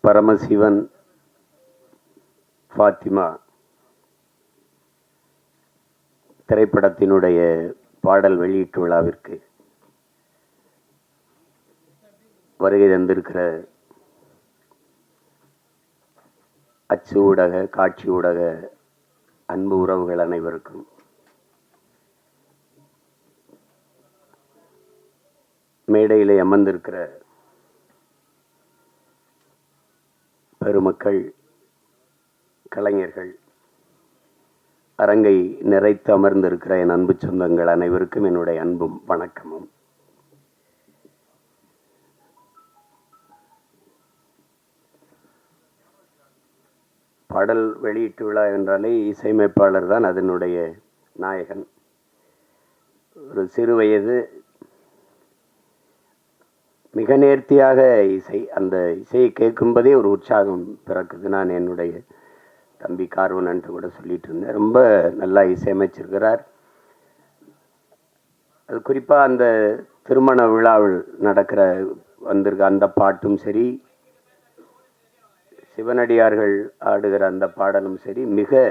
பரமசிவன் ஃபாத்திமா திரைப்படத்தினுடைய பாடல் வெளியீட்டு விழாவிற்கு வருகை தந்திருக்கிற அச்சு ஊடக காட்சி ஊடக அன்பு உறவுகள் அனைவருக்கும் மேடையிலே அமர்ந்திருக்கிற பெருமக்கள், கலைஞர்கள், அரங்கை நிறைத்து அமர்ந்திருக்கிற என் அன்பு சொந்தங்கள் அனைவருக்கும் என்னுடைய அன்பும் வணக்கமும். பாடல் வெளியீட்டு விழா என்றாலே இசையமைப்பாளர் தான் அதனுடைய நாயகன். ஒரு சிறு வயது மிக நேர்த்தியாக அந்த இசையை கேட்கும்போதே ஒரு உற்சாகம் பிறக்குது. நான் என்னுடைய தம்பி கார்வனன்ட்டு கூட சொல்லிட்டு இருந்தேன். ரொம்ப நல்லா இசையமைச்சிருக்கிறார். அது குறிப்பாக அந்த திருமண விழாவில் வந்திருக்க அந்த பாட்டும் சரி, சிவனடியார்கள் ஆடுகிற அந்த பாடலும் சரி, மிக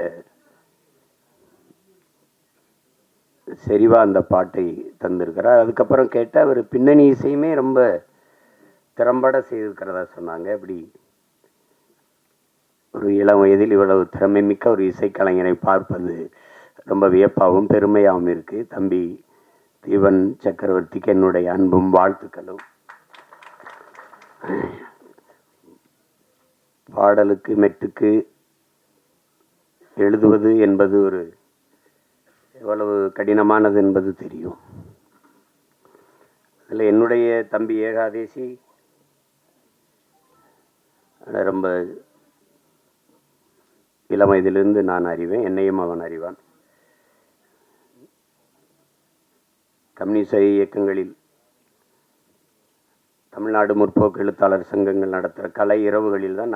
செறிவாக அந்த பாட்டை தந்திருக்கிறார். அதுக்கப்புறம் கேட்டால் அவர் பின்னணி இசையுமே ரொம்ப திறம்பட செய்திருக்கிறதா சொன்னாங்க. அப்படி ஒரு இளம் வயதில் இவ்வளவு திறமை மிக்க ஒரு இசைக்கலைஞரை பார்ப்பது ரொம்ப வியப்பாகவும் பெருமையாகவும் இருக்கு. தம்பி தீவன் சக்கரவர்த்திக்கு என்னுடைய அன்பும் வாழ்த்துக்களும். பாடலுக்கு மெட்டுக்கு எழுதுவது என்பது ஒரு எவ்வளவு கடினமானது என்பது தெரியும். அதில் என்னுடைய தம்பி ஏகாதேசி ரொம்ப இளம் வயதிலிருந்து நான் அறிவேன், என்னையும் அவன் அறிவான். கம்யூனிச இயக்கங்களில் தமிழ்நாடு முற்போக்கு எழுத்தாளர் சங்கங்கள் நடத்துகிற கலை இரவுகளில் தான்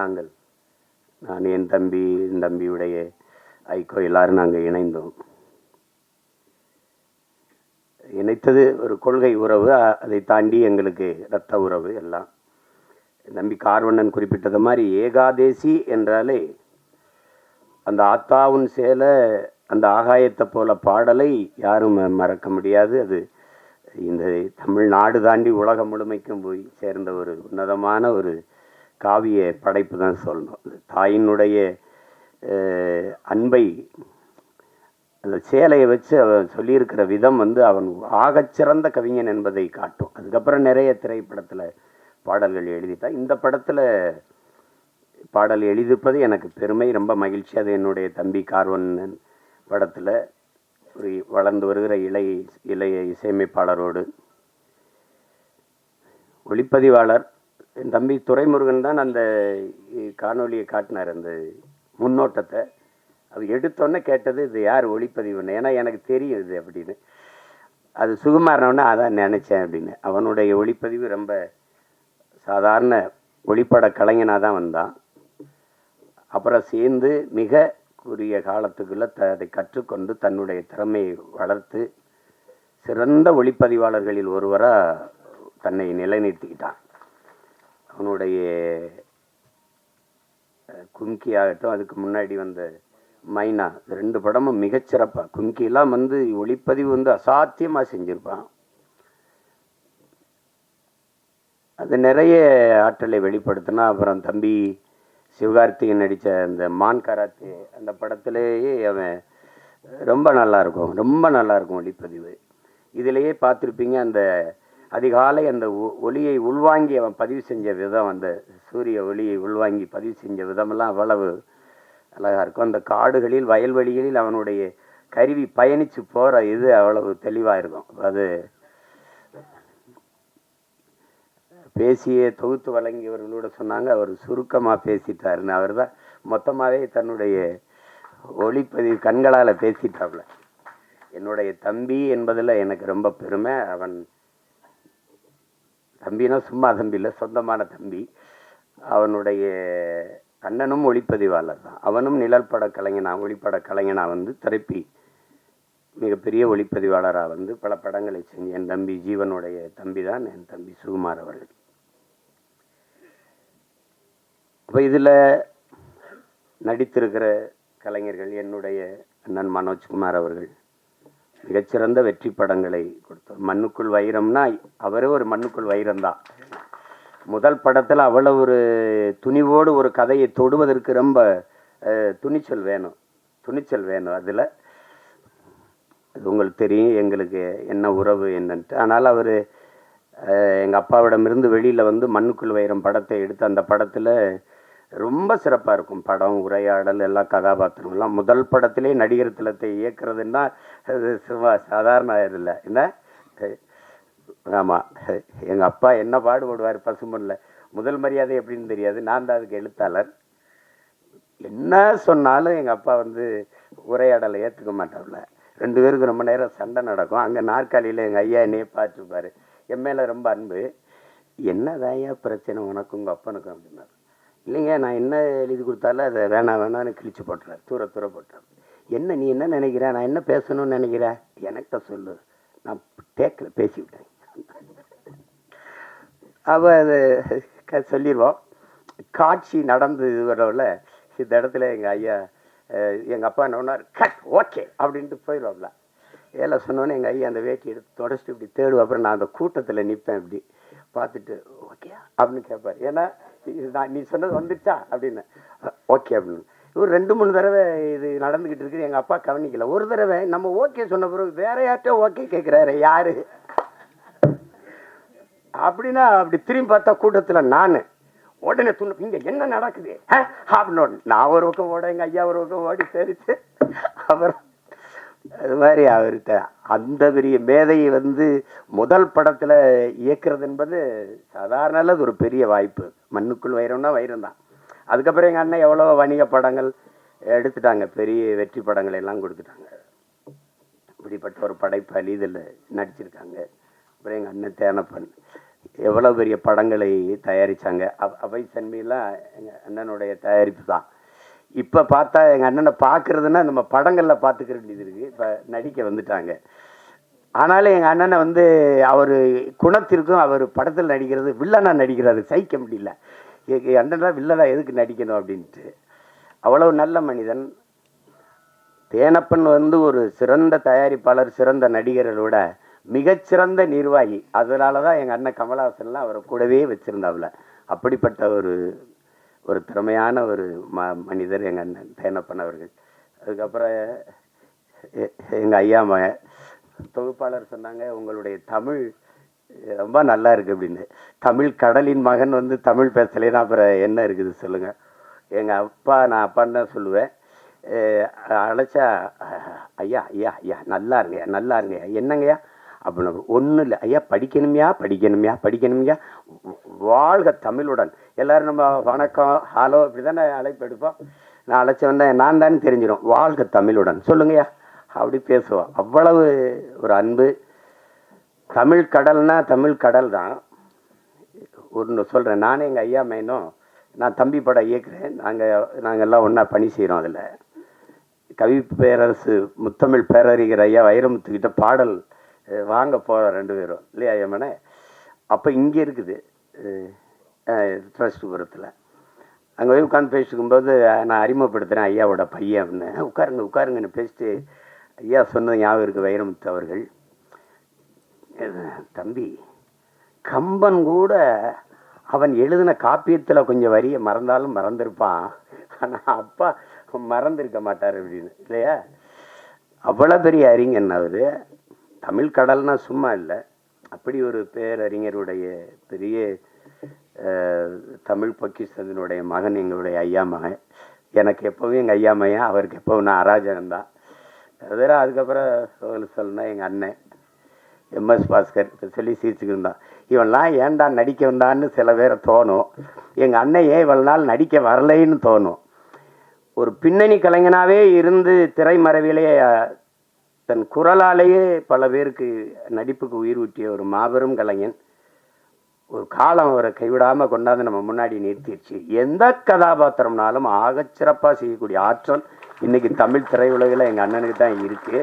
நான் என் தம்பியுடைய ஐக்கோ எல்லாரும் நாங்கள் இணைந்தோம். இணைத்தது ஒரு கொள்கை உறவு, அதை தாண்டி எங்களுக்கு இரத்த உறவு எல்லாம். தம்பி கார்வண்ணன் குறிப்பிட்டது மாதிரி ஏகாதேசி என்றாலே அந்த ஆத்தாவும் சேலை அந்த ஆகாயத்தை போல பாடலை யாரும் மறக்க முடியாது. அது இந்த தமிழ்நாடு தாண்டி உலகம் முழுமைக்கும் போய் சேர்ந்த ஒரு உன்னதமான ஒரு காவிய படைப்பு தான் சொல்லணும். தாயினுடைய அன்பை அந்த சேலையை வச்சு அவன் சொல்லியிருக்கிற விதம் அவன் ஆகச்சிறந்த கவிஞன் என்பதை காட்டும். அதுக்கப்புறம் நிறைய திரைப்படத்தில் பாடல்கள் எழுதிட்டான். இந்த படத்தில் பாடல் எழுதிப்பது எனக்கு பெருமை, ரொம்ப மகிழ்ச்சி. அது என்னுடைய தம்பி கார்வண்ணன் படத்தில் ஒரு வளர்ந்து வருகிற இளைய இசையமைப்பாளரோடு ஒளிப்பதிவாளர் என் தம்பி துரைமுருகன் தான் அந்த காணொலியை காட்டினார். அந்த முன்னோட்டத்தை அது எடுத்தோன்னே கேட்டது, இது யார் ஒளிப்பதிவுன்னு. ஏன்னா எனக்கு தெரியும் இது அப்படின்னு. அது சுகுமாரனோடனே அதான் நினச்சேன் அப்படின்னு. அவனுடைய ஒளிப்பதிவு ரொம்ப சாதாரண ஒளிப்பட கலைஞனாக தான் வந்தான். அப்புறம் சேர்ந்து மிக குறுகிய காலத்துக்குள்ள அதை கற்றுக்கொண்டு தன்னுடைய திறமையை வளர்த்து சிறந்த ஒளிப்பதிவாளர்களில் ஒருவராக தன்னை நிலைநிறுத்திக்கிட்டான். அவனுடைய கும்கி ஆகட்டும், அதுக்கு முன்னாடி வந்த மைனா, 2 படமும் மிகச்சிறப்பாக. கும்கிலாம் ஒளிப்பதிவு அசாத்தியமாக செஞ்சுருப்பான். அது நிறைய ஆற்றலை வெளிப்படுத்தினா. அப்புறம் தம்பி சிவகார்த்திகன் நடித்த அந்த மான் கராத்தே அந்த படத்திலேயே அவன் ரொம்ப நல்லாயிருக்கும் ஒளிப்பதிவு. இதிலேயே பார்த்துருப்பீங்க, அந்த அதிகாலை அந்த ஒளியை உள்வாங்கி அவன் பதிவு செஞ்ச விதம், அந்த சூரிய ஒளியை உள்வாங்கி பதிவு செஞ்ச விதமெல்லாம் அவ்வளவு அழகாக இருக்கும். அந்த காடுகளில் வயல்வெளிகளில் அவனுடைய கருவி பயணித்து போகிற இது அவ்வளவு தெளிவாக இருக்கும். அது பேசியே தொகுத்து வழங்கியவர்களோட சொன்னாங்க, அவர் சுருக்கமாக பேசிட்டாருன்னு. அவர் தான் மொத்தமாகவே தன்னுடைய ஒளிப்பதிவு கண்களால் பேசிட்டாப்புல. என்னுடைய தம்பி என்பதில் எனக்கு ரொம்ப பெருமை. அவன் தம்பினா சும்மா தம்பி இல்லை, சொந்தமான தம்பி. அவனுடைய அண்ணனும் ஒளிப்பதிவாளர் தான். அவனும் நிழல் பட ஒளிப்பட கலைஞனாக திரைப்பி மிகப்பெரிய ஒளிப்பதிவாளராக பல படங்களை செஞ்சு என் தம்பி ஜீவனுடைய தம்பி தான் என் தம்பி சுகுமார் அவர்கள். அப்போ இதில் நடித்திருக்கிற கலைஞர்கள் என்னுடைய அண்ணன் மனோஜ்குமார் அவர்கள் மிகச்சிறந்த வெற்றி படங்களை கொடுத்தார். மண்ணுக்குள் வைரம்னா அவரே ஒரு மண்ணுக்குள் வைரம்தான். முதல் படத்தில் அவ்வளோ ஒரு துணிவோடு ஒரு கதையை தொடுவதற்கு ரொம்ப துணிச்சல் வேணும். அதில் அது உங்களுக்கு தெரியும் எங்களுக்கு என்ன உறவு என்னன்ட்டு. ஆனால் அவர் எங்கள் அப்பாவிடமிருந்து வெளியில் வந்து மண்ணுக்குள் வைரம் படத்தை எடுத்து அந்த படத்தில் ரொம்ப சிறப்பாக இருக்கும். படம், உரையாடல், எல்லா கதாபாத்திரங்கள்லாம். முதல் படத்திலே நடிகர் திலத்தை இயக்குறதுன்னா அது சாதாரண இல்லை என்ன. ஆமாம், எங்கள் அப்பா என்ன பாடுபடுவார் பசும்பொன்னில். முதல் மரியாதை எப்படின்னு தெரியாது, நான் தான் அதுக்கு எழுத்தாளர். என்ன சொன்னாலும் எங்கள் அப்பா வந்து உரையாடலை ஏற்றுக்க மாட்டார்ல. 2 பேருக்கு ரொம்ப நேரம் சண்டை நடக்கும். அங்கே நாற்காலியில் எங்கள் ஐயா என்னையே பார்த்துருப்பார். என் மேலே ரொம்ப அன்பு. என்னதாயா பிரச்சனை உனக்கு உங்கள் அப்பனுக்கும் அப்படின்னாரு. இல்லைங்க, நான் என்ன எழுதி கொடுத்தாலும் அதை வேணான்னு கிழிச்சு போட்டுறாரு, தூர போட்டுறாரு. என்ன நீ என்ன நினைக்கிற, நான் என்ன பேசணும்னு நினைக்கிறேன், எனக்கிட்ட சொல்லு, நான் டேக்கில் பேசிவிட்டேன். அவ அது சொல்லிடுவோம். காட்சி நடந்து வரவில் இந்த இடத்துல எங்கள் ஐயா எங்கள் அப்பா என்ன ஒன்றார், கட் ஓகே அப்படின்ட்டு போயிடுவாப்ல. ஏழை சொன்னோன்னே எங்கள் ஐயா அந்த வேட்டி எடுத்து தொடச்சிட்டு இப்படி தேடுவோம். அப்புறம் நான் அந்த கூட்டத்தில் நிற்பேன், இப்படி பார்த்துட்டு ஓகே அப்படின்னு கேட்பார். ஏன்னா நான் நீ சொன்னது வந்துச்சா அப்படின்னு. ஓகே அப்படின்னு. இவர் 2-3 தடவை இது நடந்துக்கிட்டு இருக்குது. எங்கள் அப்பா கவனிக்கல. ஒரு தடவை நம்ம ஓகே சொன்ன பிறகு வேற யார்கிட்ட ஓகே கேட்குறாரு, யாரு அப்படின்னா அப்படி திரும்பி பார்த்தா கூட்டத்தில் நான் உடனே துண்ணு, இங்கே என்ன நடக்குது அப்படின்னு. நான் ஒரு பக்கம் ஓட, எங்கள் ஐயா ஒரு பக்கம் ஓடி தெரிச்சு. அப்புறம் அது மாதிரி அவர்கிட்ட அந்த பெரிய மேதையை வந்து முதல் படத்தில் இயக்குறது என்பது சாதாரண அல்லது ஒரு பெரிய வாய்ப்பு. மண்ணுக்குள் வைரம்னா வைரம் தான். அதுக்கப்புறம் எங்கள் அண்ணன் எவ்வளோ வணிக படங்கள் எடுத்துட்டாங்க, பெரிய வெற்றி படங்கள் எல்லாம் கொடுத்துட்டாங்க. இப்படிப்பட்ட ஒரு படைப்பாளி இதில் நடிச்சிருக்காங்க. அப்புறம் எங்கள் அண்ணன் தேனப்பன் எவ்வளோ பெரிய படங்களை தயாரித்தாங்க. அவை சன்மையெல்லாம் எங்கள் அண்ணனுடைய தயாரிப்பு தான். இப்போ பார்த்தா எங்கள் அண்ணனை பார்க்குறதுன்னா நம்ம படங்களில் பார்த்துக்கிற வேண்டியது இருக்குது. இப்போ நடிக்க வந்துட்டாங்க. ஆனாலும் எங்கள் அண்ணனை வந்து அவர் குணத்திற்கும் அவர் படத்தில் நடிக்கிறது, வில்லனாக நடிக்கிறாரு, சகிக்க முடியல. என் அண்ணன் வில்லனாக எதுக்கு நடிக்கணும் அப்படின்ட்டு. அவ்வளவு நல்ல மனிதன். தேனப்பன் வந்து ஒரு சிறந்த தயாரிப்பாளர், சிறந்த நடிகர்களோட மிகச்சிறந்த நிர்வாகி. அதனால தான் எங்கள் அண்ணன் கமலஹாசன்லாம் அவரை கூடவே வச்சுருந்தாப்புல. அப்படிப்பட்ட ஒரு திறமையான ஒரு மனிதர் எங்கள் அண்ணன் தேனப்பன் அவர்கள். அதுக்கப்புறம் எங்கள் ஐயா தொகுப்பாளர் சொன்னாங்க, உங்களுடைய தமிழ் ரொம்ப நல்லா இருக்குது அப்படின்னு. தமிழ் கடலின் மகன் வந்து தமிழ் பேசலைன்னா அப்புறம் என்ன இருக்குது சொல்லுங்கள். எங்கள் அப்பா, நான் அப்பான்னு தான் சொல்லுவேன். அழைச்சா ஐயா ஐயா ஐயா நல்லா இருங்க என்னங்கய்யா அப்படின்னு. ஒன்றும் இல்லை ஐயா, படிக்கணுமையா, வாழ்க தமிழுடன். எல்லோரும் நம்ம வணக்கம் ஹலோ இப்படி தானே அழைப்பு எடுப்போம். நான் அழைச்சி வந்தேன், நான் தானே தெரிஞ்சிடும், வாழ்க தமிழுடன் சொல்லுங்கய்யா அப்படி பேசுவோம். அவ்வளவு ஒரு அன்பு. தமிழ் கடல்னா தமிழ் கடல் தான். ஒன்று சொல்கிறேன், நானே எங்கள் ஐயா மைனும் நான் தம்பி படம் இயக்குறேன். நாங்கள் எல்லாம் ஒன்றா பணி செய்கிறோம். அதில் கவி பேரரசு முத்தமிழ் பேரறிஞர் ஐயா வைரமுத்துக்கிட்ட பாடல் வாங்க போகிறோம் 2 பேரும் இல்லையா ஐயம்மனே. அப்போ இங்கே இருக்குது ட்ரஸ்ட்புரத்தில். அங்கே போய் உட்காந்து பேசிக்கும்போது நான் அறிமுகப்படுத்துகிறேன் ஐயாவோட பையன் அப்படின்னு. உட்காருங்கன்னு பேசிட்டு ஐயா சொன்னது ஞாபகம் இருக்குது வைரமுத்து அவர்கள். தம்பி, கம்பன் கூட அவன் எழுதின காப்பியத்தில் கொஞ்சம் வரியை மறந்தாலும் மறந்துருப்பான், ஆனால் அப்பா மறந்துருக்க மாட்டார் அப்படின்னு இல்லையா. அவ்வளோ பெரிய அறிஞன் அவர். தமிழ் கடல்னா சும்மா இல்லை. அப்படி ஒரு பேரறிஞருடைய பெரிய தமிழ் பொக்கிஷத்தினுடைய மகன் எங்களுடைய ஐயா மகன். எனக்கு எப்போவும் எங்கள் ஐயா மையன், அவருக்கு எப்போவும் நான் அராஜகம்தான். அதுக்கப்புறம் சொல்லணும்னா எங்கள் அண்ணன் எம்எஸ் பாஸ்கர் சொல்லி சிரிச்சுக்கிருந்தான். இவன்லாம் ஏன்டா நடிக்க வந்தான்னு சில பேரை தோணும். எங்கள் அண்ணன் ஏன் இவ்வளோ நாள் நடிக்க வரலைன்னு தோணும். ஒரு பின்னணி கலைஞனாகவே இருந்து திரைமறைவிலே தன் குரலாலேயே பல பேருக்கு நடிப்புக்கு உயிர் ஊற்றிய ஒரு மாபெரும் கலைஞன். ஒரு காலம் அவரை கைவிடாமல் கொண்டாந்து நம்ம முன்னாடி நிறுத்திடுச்சு. எந்த கதாபாத்திரம்னாலும் ஆகச்சிறப்பாக செய்யக்கூடிய ஆற்றல் இன்னைக்கு தமிழ் திரையுலகில் எங்கள் அண்ணனுக்கு தான் இருக்குது.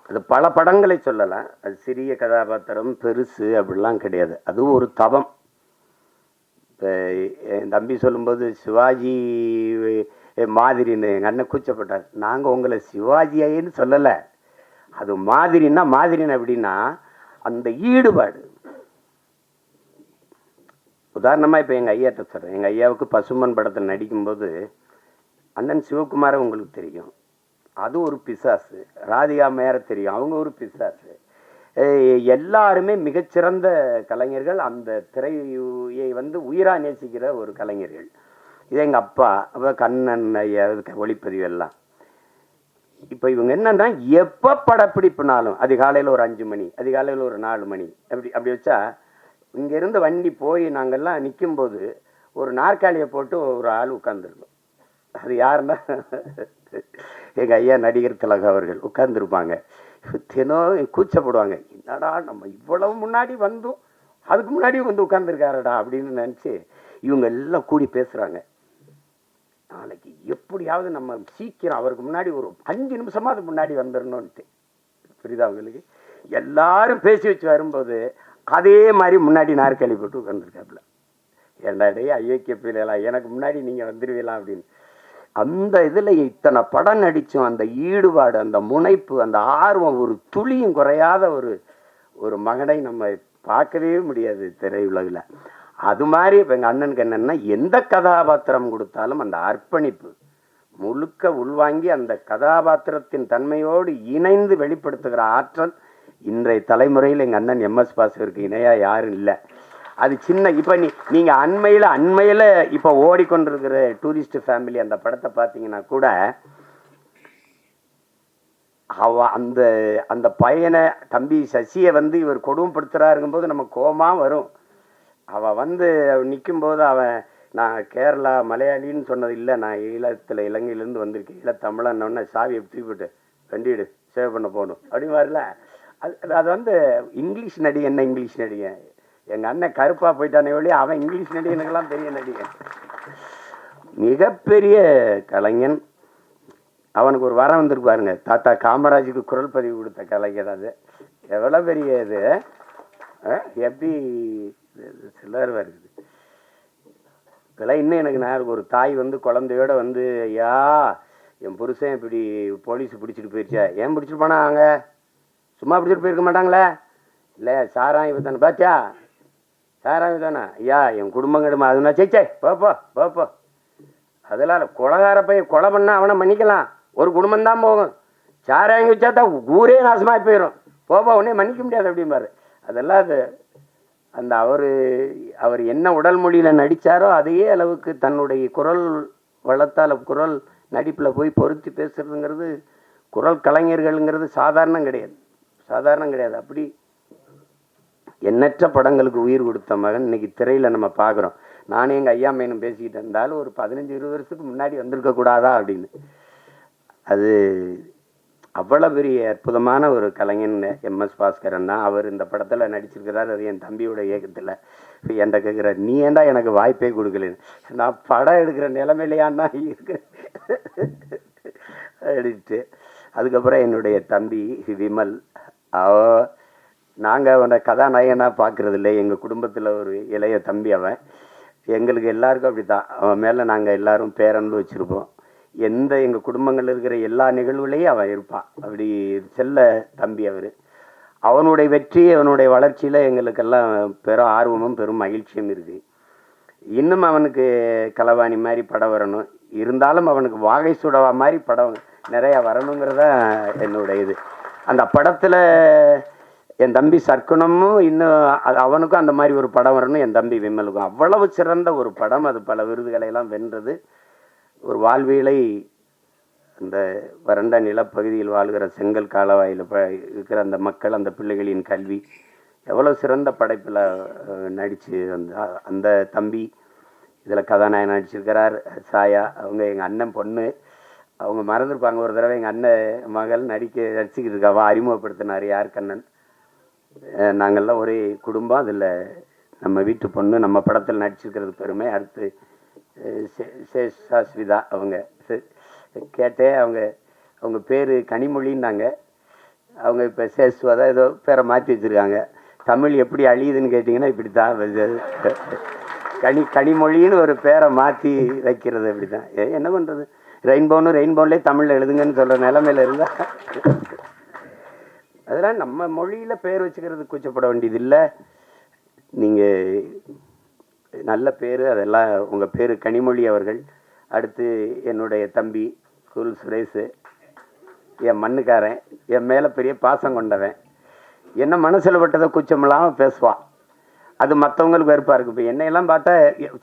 அது பல படங்களை சொல்லலாம். அது சிறிய கதாபாத்திரம் பெருசு அப்படிலாம் கிடையாது. அதுவும் ஒரு தவம். இப்போ என் தம்பி சொல்லும்போது சிவாஜி மாதிரின்னு எங்கள் அண்ணன் கூச்சப்பட்டார். நாங்கள் உங்களை சிவாஜியாயின்னு சொல்லலை. அது மாதிரின்னா மாதிரின்னு அப்படின்னா அந்த ஈடுபாடு. உதாரணமாக இப்போ எங்கள் ஐயாட்ட சொல்கிறேன். எங்கள் ஐயாவுக்கு பசுமன் படத்தில் நடிக்கும்போது அண்ணன் சிவகுமாரை உங்களுக்கு தெரியும், அது ஒரு பிசாசு. ராதிகா மேயர தெரியும், அவங்க ஒரு பிசாசு. எல்லாருமே மிகச்சிறந்த கலைஞர்கள், அந்த திரையை வந்து உயிரா நேசிக்கிற ஒரு கலைஞர்கள். இது எங்கள் அப்பா, அப்போ கண்ணன் ஐயா ஒளிப்பதிவு எல்லாம். இப்போ இவங்க என்னன்னா எப்போ படப்பிடிப்புனாலும் அதிகாலையில் ஒரு 5 மணி, அதிகாலையில் ஒரு 4 மணி, அப்படி வச்சா இங்கேருந்து வண்டி போய் நாங்கள்லாம் நிற்கும்போது ஒரு நாற்காலியை போட்டு ஒரு ஆள் உட்காந்துருக்கோம். அது யாருன்னா எங்கள் ஐயா நடிகர் திலக அவர்கள் உட்கார்ந்துருப்பாங்க. தினம் கூச்சப்படுவாங்க, என்னடா நம்ம இவ்வளவு முன்னாடி வந்தும் அதுக்கு முன்னாடி வந்து உட்கார்ந்துருக்காரடா அப்படின்னு நினச்சி இவங்க எல்லாம் கூடி பேசுகிறாங்க. நாளைக்கு எப்படியாவது நம்ம சீக்கிரம் அவருக்கு முன்னாடி ஒரு 5 நிமிஷமா அதுக்கு முன்னாடி வந்துடணும்ட்டு. புரியுதா அவங்களுக்கு? எல்லாரும் பேசி வச்சு வரும்போது அதே மாதிரி முன்னாடி நாற்காலி போட்டு உட்காந்துருக்காப்புல. என்னடே ஐயோக்கிய பிள்ளைலாம், எனக்கு முன்னாடி நீங்கள் வந்துடுவீங்களா அப்படின்னு. அந்த இதில் இத்தனை படம் நடித்தோம், அந்த ஈடுபாடு, அந்த முனைப்பு, அந்த ஆர்வம், ஒரு துளியும் குறையாத ஒரு மகனை நம்ம பார்க்கவே முடியாது திரையுலகில். அது மாதிரி இப்போ எங்கள் அண்ணனுக்கு என்னென்னா எந்த கதாபாத்திரம் கொடுத்தாலும் அந்த அர்ப்பணிப்பு முழுக்க உள்வாங்கி அந்த கதாபாத்திரத்தின் தன்மையோடு இணைந்து வெளிப்படுத்துகிற ஆற்றல் இன்றைய தலைமுறையில் எங்கள் அண்ணன் எம்எஸ் பாஸ்கருக்கு இணையாக யாரும் இல்லை. அது சின்ன இப்போ நீங்கள் அண்மையில் இப்போ ஓடிக்கொண்டிருக்கிற டூரிஸ்ட் ஃபேமிலி அந்த படத்தை பார்த்தீங்கன்னா கூட அந்த அந்த பையனை தம்பி சசியை வந்து இவர் கொடுமைப்படுத்துறாருங்கும்போது நம்ம கோபமாக வரும். அவள் வந்து நிற்கும்போது அவன் நான் கேரளா மலையாளின்னு சொன்னது இல்லை, நான் இலங்கையிலேருந்து வந்திருக்கேன், ஈழத்தமிழன்னொன்னே சாவி எப்படி போட்டு வண்டிடு சேவ் பண்ண போகணும் அப்படின்னு வரல. அது வந்து இங்கிலீஷ் நடிகை. என்ன இங்கிலீஷ் நடிகை? எங்கள் அண்ணன் கருப்பாக போயிட்டானே ஒழிய அவன் இங்கிலீஷ் நடிகனுக்கெல்லாம் பெரிய நடிகன், மிகப்பெரிய கலைஞன். அவனுக்கு ஒரு வரம் வந்திருக்கு பாருங்க, தாத்தா காமராஜுக்கு குரல் பதிவு கொடுத்த கலைஞர். அது எவ்வளோ பெரிய இது, எப்படி சிலர் வருது இதெல்லாம். இன்னும் எனக்கு நான் ஒரு தாய் வந்து குழந்தையோட வந்து, ஐயா என் புருஷன் இப்படி போலீஸ் பிடிச்சிட்டு போயிடுச்சா, ஏன் பிடிச்சிட்டு போனா அங்கே சும்மா பிடிச்சிட்டு போயிருக்க மாட்டாங்களே, இல்லை சாராயம் தானே பாத்தியா, சாராயம் தானே ஐயா என் குடும்பம் கெடுமா, அதுனா சேச்சே போப்போ அதெல்லாம் கொலகார போய் கொலை பண்ணா அவனை மன்னிக்கலாம், ஒரு குடும்பம் தான் போகும், சாராயம் வச்சா தான் ஊரே நாசமாக போயிடும், போப்பா உடனே மன்னிக்க முடியாது அப்படிம்பாரு. அதெல்லாம் அது அந்த அவர் என்ன உடல் மொழியில் நடித்தாரோ அதே அளவுக்கு தன்னுடைய குரல் வளத்தால் குரல் நடிப்பில் போய் பொருத்தி பேசுறதுங்கிறது குரல் கலைஞர்கள்ங்கிறது சாதாரணம் கிடையாது. அப்படி எண்ணற்ற படங்களுக்கு உயிர் கொடுத்த மகன் இன்னைக்கு திரையில் நம்ம பார்க்குறோம். நானே எங்கள் ஐயா மையனும் பேசிக்கிட்டு இருந்தாலும் ஒரு 15-20 வருஷத்துக்கு முன்னாடி வந்திருக்கக்கூடாதா அப்படின்னு. அது அவ்வளோ பெரிய அற்புதமான ஒரு கலைஞன் எம்எஸ் பாஸ்கரன் தான். அவர் இந்த படத்தில் நடிச்சிருக்கிறார், அது என் தம்பியோட இயக்கத்தில். இப்போ என்கிட்ட கேட்குறார், நீ ஏன்டா எனக்கு வாய்ப்பே கொடுக்கலன்னு. நான் படம் எடுக்கிற நிலைமையிலையான்னா இருக்கு அப்படின்ட்டு. அதுக்கப்புறம் என்னுடைய தம்பி விமல், நாங்கள் அவனை கதாநாயகனாக பார்க்குறது இல்லை, எங்கள் குடும்பத்தில் ஒரு இளைய தம்பி அவன். எங்களுக்கு எல்லாருக்கும் அப்படி தான், அவன் மேலே நாங்கள் எல்லோரும் பேரன்பு வச்சுருப்போம். எங்கள் குடும்பங்களில் இருக்கிற எல்லா நிகழ்வுலையும் அவன் இருப்பான். அப்படி செல்ல தம்பி அவர். அவனுடைய வெற்றி, அவனுடைய வளர்ச்சியில் எங்களுக்கெல்லாம் பெரும் ஆர்வமும் பெரும் மகிழ்ச்சியும் இருக்குது. இன்னும் அவனுக்கு களவாணி மாதிரி படம் வரணும், இருந்தாலும் அவனுக்கு வாகை சுடவா மாதிரி படம் நிறையா வரணுங்கிறத என்னுடைய இது. அந்த படத்தில் என் தம்பி சர்க்குணமும் இன்னும் அவனுக்கும் அந்த மாதிரி ஒரு படம் வரணும், என் தம்பி விமலுக்கும். அவ்வளவு சிறந்த ஒரு படம், அது பல விருதுகளை எல்லாம் வென்றது. ஒரு வாழ்வியலை அந்த வறண்ட நிலப்பகுதியில் வாழ்கிற செங்கல் காலவாயில் இருக்கிற அந்த மக்கள், அந்த பிள்ளைகளின் கல்வி, எவ்வளோ சிறந்த படைப்பில் நடித்து அந்த தம்பி இதில் கதாநாயகன் நடிச்சிருக்கிறார். சாயா அவங்க எங்கள் அண்ணன் பொண்ணு, அவங்க மறந்துருப்பாங்க. ஒரு தடவை எங்கள் அண்ணன் மகள் நடிச்சுக்கிட்டு இருக்காவா அறிமுகப்படுத்தினார் யார் கண்ணன். நாங்கள்லாம் ஒரே குடும்பம், அதில் நம்ம வீட்டு பொண்ணு நம்ம படத்தில் நடிச்சிருக்கிறது பெருமை. அடுத்து சாஸ்விதா அவங்க கேட்டேன், அவங்க பேர் கனிமொழின்னாங்க, அவங்க இப்போ சேஸ்வதா ஏதோ பேரை மாற்றி வச்சுருக்காங்க. தமிழ் எப்படி அழியுதுன்னு கேட்டிங்கன்னா இப்படி தான் கனிமொழின்னு ஒரு பேரை மாற்றி வைக்கிறது அப்படிதான். என்ன பண்ணுறது, ரெயின்போன்லேயே தமிழில் எழுதுங்கன்னு சொல்கிற நிலைமையில் இருந்தால் அதெல்லாம் நம்ம மொழியில் பேர் வச்சுக்கிறது கூச்சப்பட வேண்டியது இல்லை. நீங்கள் நல்ல பேர், அதெல்லாம் உங்கள் பேர் கனிமொழி அவர்கள். அடுத்து என்னுடைய தம்பி குல் சுரேஷ், என் மண்ணுக்காரன், என் மேலே பெரிய பாசம் கொண்டவன். என்ன மனசில் பட்டதை கூச்சமில்லாமல் பேசுவான். அது மற்றவங்களுக்கு வெறுப்பாக இருக்குது. இப்போ என்னையெல்லாம் பார்த்தா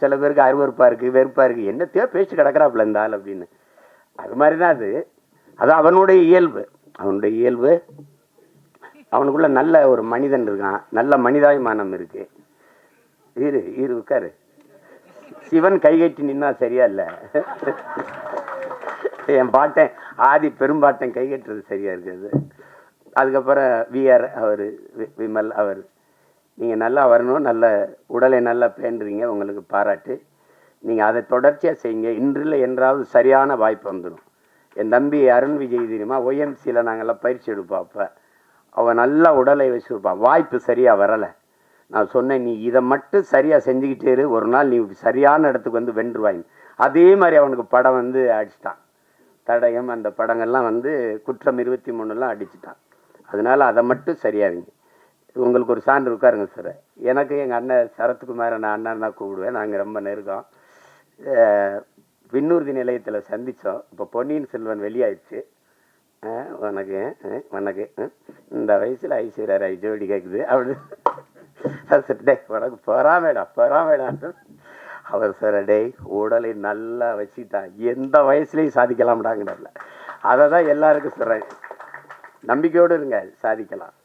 சில பேருக்கு அருவறுப்பாக இருக்குது, வெறுப்பாக இருக்குது. என்னத்தையோ பேசி கிடக்கிறாப்புல இருந்தால் அப்படின்னு. அது மாதிரி தான் அது அவனுடைய இயல்பு. அவனுக்குள்ள நல்ல ஒரு மனிதன் இருக்கான், நல்ல மனிதாபிமானம் இருக்கு. இரு உட்காரு. சிவன் கைகட்டி நின்னா சரியா இல்லை. என் பாட்டன் ஆதி பெரும்பாட்டன் கைகட்டுறது சரியா இருக்குது. அதுக்கப்புறம் விஆர் அவர், விமல் அவர், நீங்கள் நல்லா வரணும், நல்ல உடலை நல்லா பேண்டுறீங்க, உங்களுக்கு பாராட்டு. நீங்கள் அதை தொடர்ச்சியாக செய்யுங்க. இன்றில் என்றாவது சரியான வாய்ப்பு வந்துடும். என் தம்பி அருண் விஜய் தெரியுமா, ஒய்எம்சியில் நாங்கள்லாம் பயிற்சி எடுப்போம். அப்போ அவன் நல்லா உடலை வச்சுருப்பான். வாய்ப்பு சரியாக வரலை. நான் சொன்னேன், நீ இதை மட்டும் சரியாக செஞ்சுக்கிட்டே இரு, ஒரு நாள் நீ சரியான இடத்துக்கு வந்து வென்றுவாங்க. அதே மாதிரி அவனுக்கு படம் வந்து அடிச்சிட்டான். தடயம் அந்த படங்கள்லாம் வந்து குற்றம் 23 அடிச்சிட்டான். அதனால அதை மட்டும் சரியாவீங்க. உங்களுக்கு ஒரு சான்று உட்காருங்க சார். எனக்கு எங்கள் அண்ணன் சரத்குமாரை நான் அண்ணன் தான் கூப்பிடுவேன். நாங்கள் ரொம்ப நெருக்கம். விண்ணூர்தி நிலையத்தில் சந்தித்தோம். இப்போ பொன்னியின் செல்வன் வெளியாயிடுச்சு. வணக்கம் இந்த வயசில் ஐஸ்வர்யா ராய் ஜோடி கேட்குது அப்படி. டே உனக்கு பொறாமேடா. அவர் சார் டே உடலை நல்லா வச்சுக்கிட்டான், எந்த வயசுலையும் சாதிக்கலாம்டாங்கடல. அதை தான் எல்லாருக்கும் சொல்கிறேன். நம்பிக்கையோடு இருங்க, சாதிக்கலாம்.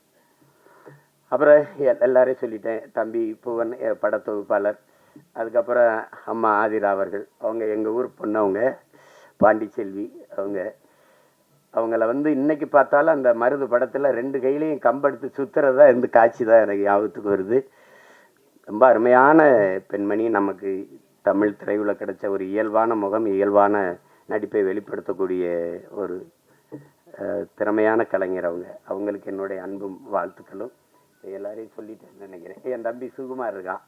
அப்புறம் எல்லாரையும் சொல்லிட்டேன். தம்பி புவன் படத்தொகுப்பாளர், அதுக்கப்புறம் அம்மா ஆதிரா அவர்கள், அவங்க எங்கள் ஊர் பொண்ணு, அவங்க பாண்டிச்செல்வி, அவங்கள வந்து இன்னைக்கு பார்த்தாலும் அந்த மருது படத்தில் 2 கையிலையும் கம்பெடுத்து சுற்றுறதா இருந்து காட்சி தான் எனக்கு ஞாபகத்துக்கு வருது. ரொம்ப அருமையான பெண்மணி. நமக்கு தமிழ் திரையுலகில் கிடைச்ச ஒரு இயல்பான முகம், இயல்பான நடிப்பை வெளிப்படுத்தக்கூடிய ஒரு திறமையான கலைஞர். அவங்களுக்கு என்னுடைய அன்பும் வாழ்த்துக்களும். எல்லாரையும் சொல்லிட்டேன்னு நினைக்கிறேன். என் தம்பி சுகுமார் இருக்கான்.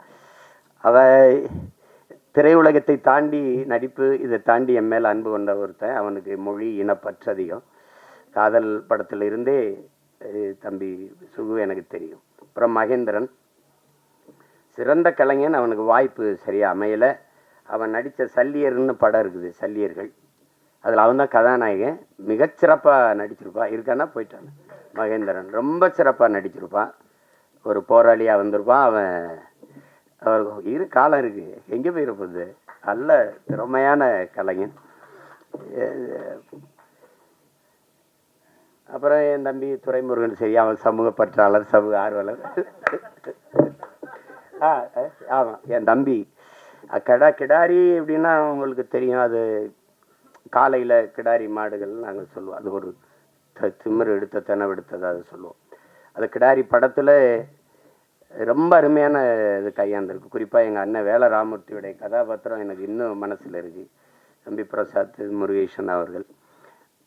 திரையுலகத்தை தாண்டி நடிப்பு, இதை தாண்டி என் மேல் அன்பு கொண்ட ஒருத்தன். அவனுக்கு மொழி இனப்பற்று அதிகம். காதல் படத்தில் இருந்தே தம்பி சுகு எனக்கு தெரியும். அப்புறம் மகேந்திரன் சிறந்த கலைஞன். அவனுக்கு வாய்ப்பு சரியாக அமையலை. அவன் நடித்த சல்லியர்னு படம் இருக்குது, சல்லியர்கள். அதில் அவன் தான் கதாநாயகன். மிகச்சிறப்பாக நடிச்சிருப்பான். இருக்கான்னா போயிட்டான். மகேந்திரன் ரொம்ப சிறப்பாக நடிச்சிருப்பான். ஒரு போராளியாக வந்திருப்பான். அவருக்கு காலம் இருக்குது, எங்கே போயிருப்பது. நல்ல திறமையான கலைஞன். அப்புறம் என் தம்பி துரைமுருகன், சரி, அவன் சமூக பற்றாளர், சமூக ஆர்வலர். ஆமாம், என் தம்பி கிடாரி எப்படின்னா உங்களுக்கு தெரியும். அது காலையில் கிடாரி மாடுகள் நாங்கள் சொல்லுவோம். அது ஒரு திமிர் எடுத்த தெனவெடுத்தது அதை சொல்லுவோம். அது கிடாரி படத்தில் ரொம்ப அருமையான இது கையாண்டிருக்கு. குறிப்பாக எங்கள் அண்ணன் வேல ராமூர்த்தியுடைய கதாபாத்திரம் எனக்கு இன்னும் மனசில் இருக்குது. தம்பி பிரசாத் முருகேசன் அவர்கள்.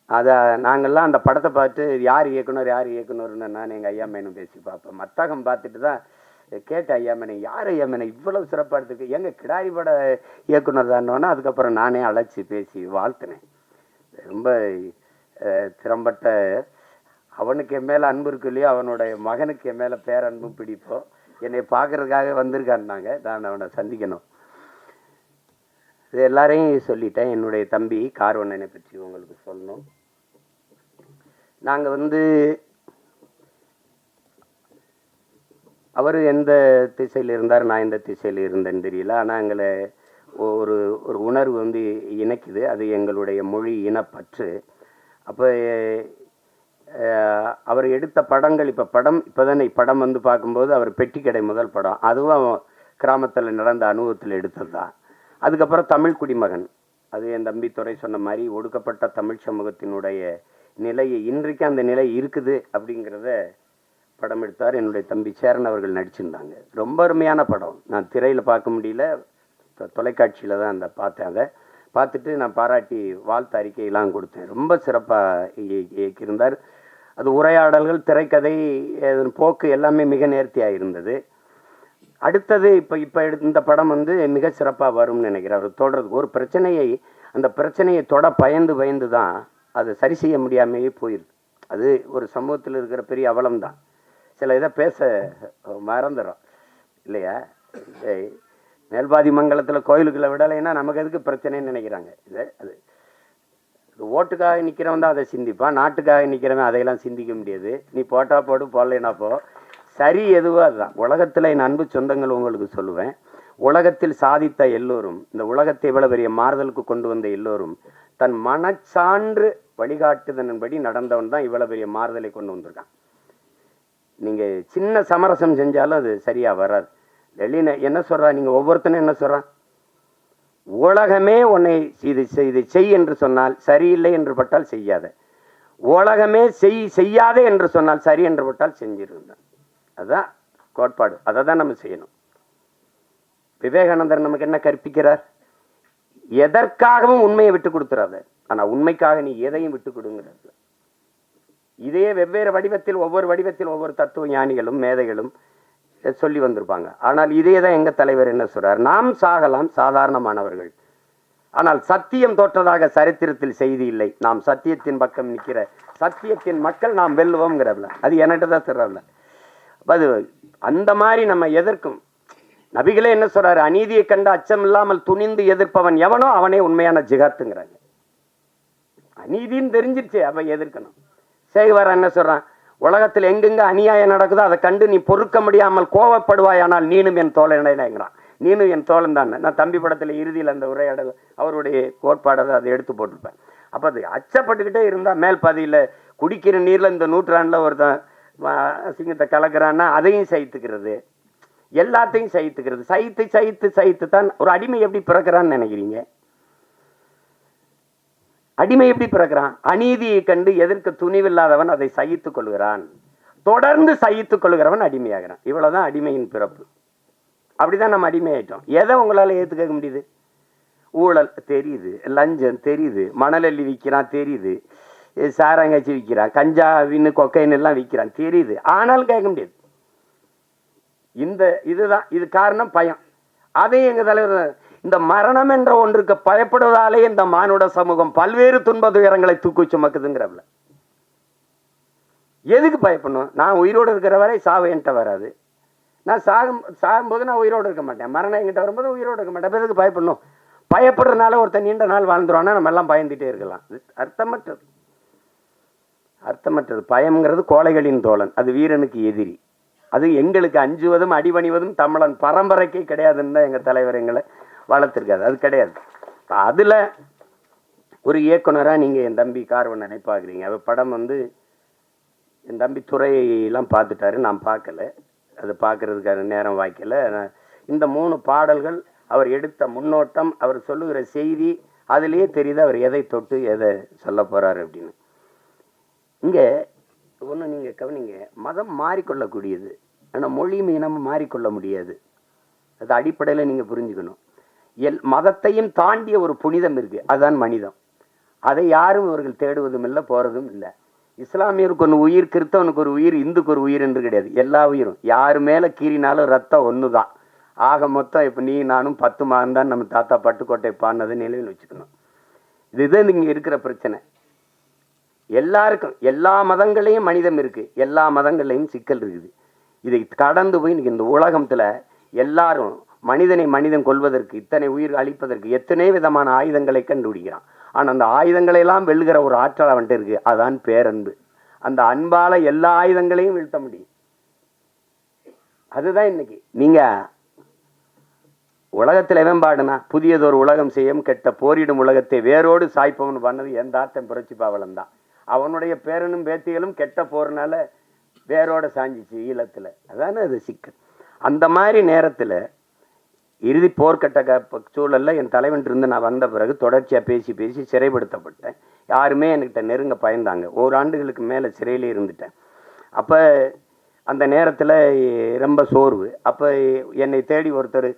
அதை நாங்கள்லாம் அந்த படத்தை பார்த்து யார் இயக்குனர்னு நான் எங்கள் ஐயா மேனும் பேசி பார்ப்பேன். மத்தகம் பார்த்துட்டு தான் கேட்ட ஐயா மேனை, யார் ஐயா மேனை இவ்வளவு சிறப்பாக எடுத்துருக்கு, எங்கள் கிடாரி பட இயக்குனர் தானோன்னா அதுக்கப்புறம் நானே அழைச்சி பேசி வாழ்த்தினேன். ரொம்ப திறம்பட்ட, அவனுக்கு என் மேலே அன்பு இருக்கு இல்லையோ, அவனுடைய மகனுக்கு என் மேலே பேரன்பும் பிடிப்போம். என்னை பார்க்கறதுக்காக வந்திருக்காருனாங்க, நான் அவனை சந்திக்கணும். இது எல்லாரையும் சொல்லிட்டேன். என்னுடைய தம்பி கார்வண்ணனை பற்றி உங்களுக்கு சொல்லணும். நாங்கள் வந்து அவர் எந்த திசையில் இருந்தார், நான் எந்த திசையில் இருந்தேன்னு தெரியல. ஆனால் எங்களை ஒரு ஒரு உணர்வு வந்து இணைக்குது. அது எங்களுடைய மொழி இனப்பற்று. அப்போ அவர் எடுத்த படங்கள், இப்போதானே படம் வந்து பார்க்கும்போது அவர் பெட்டி கடை முதல் படம், அதுவும் கிராமத்தில் நடந்த அனுபவத்தில் எடுத்தது தான். அதுக்கப்புறம் தமிழ் குடிமகன், அது என் தம்பி துரை சொன்ன மாதிரி ஒடுக்கப்பட்ட தமிழ் சமூகத்தினுடைய நிலையை, இன்றைக்கு அந்த நிலை இருக்குது அப்படிங்கிறத படம் எடுத்தார். என்னுடைய தம்பி சேரன் அவர்கள் நடிச்சிருந்தாங்க. ரொம்ப அருமையான படம். நான் திரையில் பார்க்க முடியல, தொலைக்காட்சியில் தான் பார்த்தேன். அதை பார்த்துட்டு நான் பாராட்டி வாழ்த்து அறிக்கையெல்லாம் கொடுத்தேன். ரொம்ப சிறப்பாக இயக்கியிருந்தார். அது உரையாடல்கள், திரைக்கதை, போக்கு எல்லாமே மிக நேர்த்தியாக இருந்தது. அடுத்தது இப்போ இந்த படம் வந்து மிக சிறப்பாக வரும்னு நினைக்கிறேன். அவர் தொடர்றது ஒரு பிரச்சனையை, அந்த பிரச்சனையை பயந்து பயந்து தான் அதை சரி செய்ய முடியாமையே போயிடுது. அது ஒரு சமூகத்தில் இருக்கிற பெரிய அவலம் தான். சில இதை பேச மறந்துடும் இல்லையா? மேல்பாதி மங்கலத்தில் கோயிலுக்குள்ள விடலைன்னா நமக்கு எதுக்கு பிரச்சனைன்னு நினைக்கிறாங்க. அது ஓட்டுக்காக நிற்கிறவன் தான் அதை சிந்திப்பான், நாட்டுக்காக நிற்கிறவன் அதையெல்லாம் சிந்திக்க முடியாது. நீ போட்டா போடு, போடலைன்னா போ, சரி எதுவோ அதுதான். உலகத்தில் என் அன்பு சொந்தங்கள் உங்களுக்கு சொல்லுவேன், உலகத்தில் சாதித்த எல்லோரும், இந்த உலகத்தை இவ்வளவு பெரிய மாறுதலுக்கு கொண்டு வந்த எல்லோரும் தன் மனச்சான்று வழிகாட்டுதன்படி நடந்தவன் தான் இவ்வளவு பெரிய மாறுதலை கொண்டு வந்திருக்கான். நீங்க சின்ன சமரசம் செஞ்சாலும் அது சரியா வராது. வெளியில என்ன சொல்றா, நீங்க ஒவ்வொருத்தனும் என்ன சொல்றான், உலகமே உன்னை இதை செய் என்று சொன்னால் சரியில்லை என்று பட்டால் செய்யாத, உலகமே செய்யாதே என்று சொன்னால் சரி என்று பட்டால் செஞ்சிருந்தான். அதுதான் கோட்பாடு. அதை தான் நம்ம செய்யணும். விவேகானந்தர் நமக்கு என்ன கற்பிக்கிறார்? எதற்காகவும் உண்மையை விட்டு கொடுத்துறாத, ஆனா உண்மைக்காக நீ எதையும் விட்டு கொடுங்கிறது. இதே வெவ்வேறு வடிவத்தில் ஒவ்வொரு தத்துவ ஞானிகளும் மேதைகளும் சொல்லி வந்திருப்பாங்க. ஆனால் இதே தான் எங்க தலைவர் என்ன சொல்றார், நாம் சாகலாம் சாதாரணமானவர்கள், ஆனால் சத்தியம் தோற்றதாக சரித்திரத்தில் செய்தி இல்லை, நாம் சத்தியத்தின் பக்கம் நிற்கிற சத்தியத்தின் மக்கள் நாம் வெல்லுவோம்ங்கிறதுல அது என்கிட்ட தான் சொல்றாருல. அது அந்த மாதிரி நம்ம எதிர்க்கும். நபிகளே என்ன சொல்றாரு, அநீதியை கண்டு அச்சம் இல்லாமல் துணிந்து எதிர்ப்பவன் எவனோ அவனே உண்மையான ஜிகாத்துங்கிறாங்க. அநீதின்னு தெரிஞ்சிருச்சு, அவ எதிர்க்கணும். சேகுவாரா என்ன சொல்றான், உலகத்தில் எங்கெங்க அநியாயம் நடக்குதோ அதை கண்டு நீ பொறுக்க முடியாமல் கோவப்படுவாய், ஆனால் நீனும் என் தோழனாங்கிறான். நீனும் என் தோழன் தான். நான் தம்பி படத்தில் இறுதியில் அந்த உரையாடல் அவருடைய கோட்பாடை அதை எடுத்து போட்டிருப்பேன். அப்போ அது அச்சப்பட்டுக்கிட்டே இருந்தால் மேல் பாதியில் குடிக்கிற நீரில் இந்த நூற்றாண்டில் ஒருத்தன் சிங்கத்தை கலக்கிறான்னா அதையும் சகித்துக்கிறது, எல்லாத்தையும் சகித்துக்கிறது. சகித்து தான் ஒரு அடிமை எப்படி பிறக்கிறான்னு நினைக்கிறீங்க? அடிமை எப்படி பிறக்கிறான்? அநீதியை கண்டு எதிர்க்க துணிவில்லாதவன் அதை சகித்துக் கொள்கிறான், தொடர்ந்து சகித்துக் கொள்கிறவன் அடிமையாகிறான். இவ்வளவுதான் அடிமையின் பிறப்பு. அப்படிதான் நம்ம அடிமையாயிட்டோம். எதை உங்களால ஏத்துக்க முடியுது? ஊழல் தெரியுது, லஞ்சம் தெரியுது, மணலள்ளி விற்கிறான் தெரியுது, சாராங்காய்ச்சி விற்கிறான், கஞ்சா வின்னு கொக்கைன்னு எல்லாம் விற்கிறான் தெரியுது, ஆனாலும் கேட்க முடியாது. இதுதான் இது காரணம் பயம். அதையும் எங்க தலைவர் இந்த மரணம் என்ற ஒன்றுக்கு பயப்படுவதாலே இந்த மானுட சமூகம் பல்வேறு துன்ப துயரங்களை தூக்கி சுமக்குதுங்கிறவள. எதுக்கு பயப்படணும்? நான் உயிரோடு இருக்கிற வரை சாவு என்கிட்ட வராது. நான் சாகும்போது நான் உயிரோடு இருக்க மாட்டேன். மரணம் என்கிட்ட வரும்போது உயிரோடு இருக்க மாட்டேன். எதுக்கு பயப்படணும்? பயப்படுறதுனால ஒருத்தர் நீண்ட நாள் வாழ்ந்துருவானா நம்ம எல்லாம் பயந்துட்டே இருக்கலாம். அர்த்தமற்றது. பயம்ங்கிறது கோழைகளின் தோழன், அது வீரனுக்கு எதிரி. அது எங்களுக்கு அஞ்சுவதும் அடிபணிவதும் தமிழன் பரம்பரைக்கே கிடையாதுன்னு தான் எங்க தலைவர் எங்களை வளர்த்திருக்காது. அது கிடையாது. அதுல ஒரு இயக்குனரா நீங்க என் தம்பி கார்வன் நினைப்பாக்குறீங்க. அவ படம் வந்து என் தம்பி துறையெல்லாம் பார்த்துட்டாரு, நான் பார்க்கல. அது பார்க்கறதுக்கான நேரம் வாய்க்கல. இந்த 3 பாடல்கள் அவர் எடுத்த முன்னோட்டம், அவர் சொல்லுகிற செய்தி, அதுலேயே தெரியுது அவர் எதை தொட்டு எதை சொல்ல போறாரு அப்படின்னு. இங்க ஒன்று நீங்க கவனிங்க, மதம் மாறிக்கொள்ளக்கூடியது, ஆனால் மொழியும் இனமும் மாறிக்கொள்ள முடியாது. அது அடிப்படையில் நீங்க புரிஞ்சுக்கணும். மதத்தையும் தாண்டிய ஒரு புனிதம் இருக்கு, அதுதான் மனிதம். அதை யாரும் இவர்கள் தேடுவதும் இல்லை, போறதும் இல்லை. இஸ்லாமியருக்கு ஒரு உயிர், கிறிஸ்தவனுக்கு ஒரு உயிர், இந்துக்கு ஒரு உயிர் என்று கிடையாது. எல்லா உயிரும் யாரு மேல கீறினாலும் ரத்தம் ஒன்று தான். ஆக மொத்தம் இப்போ நீ நானும் 10 மாதம் தான் நம்ம தாத்தா பட்டுக்கோட்டை பாடினது நினைவில் வச்சுக்கணும். இதுதான் இங்கே இருக்கிற பிரச்சனை. எல்லாருக்கும் எல்லா மதங்களையும் மனிதம் இருக்கு, எல்லா மதங்களையும் சிக்கல் இருக்குது. இதை கடந்து போய் இன்னைக்கு இந்த உலகத்துல எல்லாரும் மனிதன் கொள்வதற்கு, இத்தனை உயிர் அழிப்பதற்கு எத்தனை விதமான ஆயுதங்களை கண்டுபிடிக்கிறான். ஆனா அந்த ஆயுதங்களை எல்லாம் வெல்லுகிற ஒரு ஆற்றல் அவன்கிட்ட இருக்கு, அதான் பேரன்பு. அந்த அன்பால எல்லா ஆயுதங்களையும் வீழ்த்த முடியும். அதுதான் இன்னைக்கு நீங்க உலகத்தில் எவன் பாடுனா, புதியதொரு உலகம் செய்யும் கெட்ட போரிடும் உலகத்தை வேரோடு சாய்ப்பவன் பண்ணது எந்த ஆட்டம் புரட்சி பாவலன் தான். அவனுடைய பேரனும் பேத்திகளும் கெட்ட போறனால வேரோட சாஞ்சிச்சு ஈழத்துல. அதானே அது சிக்கல். அந்த மாதிரி நேரத்துல இறுதி போர்க்கட்ட சூழல்ல என் தலைவன் இருந்து நான் வந்த பிறகு தொடர்ச்சியா பேசி சிறைப்படுத்தப்பட்டேன். யாருமே என்கிட்ட நெருங்க பயந்தாங்க. 1 ஆண்டுகளுக்கு மேல சிறையிலே இருந்துட்டேன். அப்ப அந்த நேரத்துல ரொம்ப சோர்வு. அப்ப என்னை தேடி ஒருத்தர்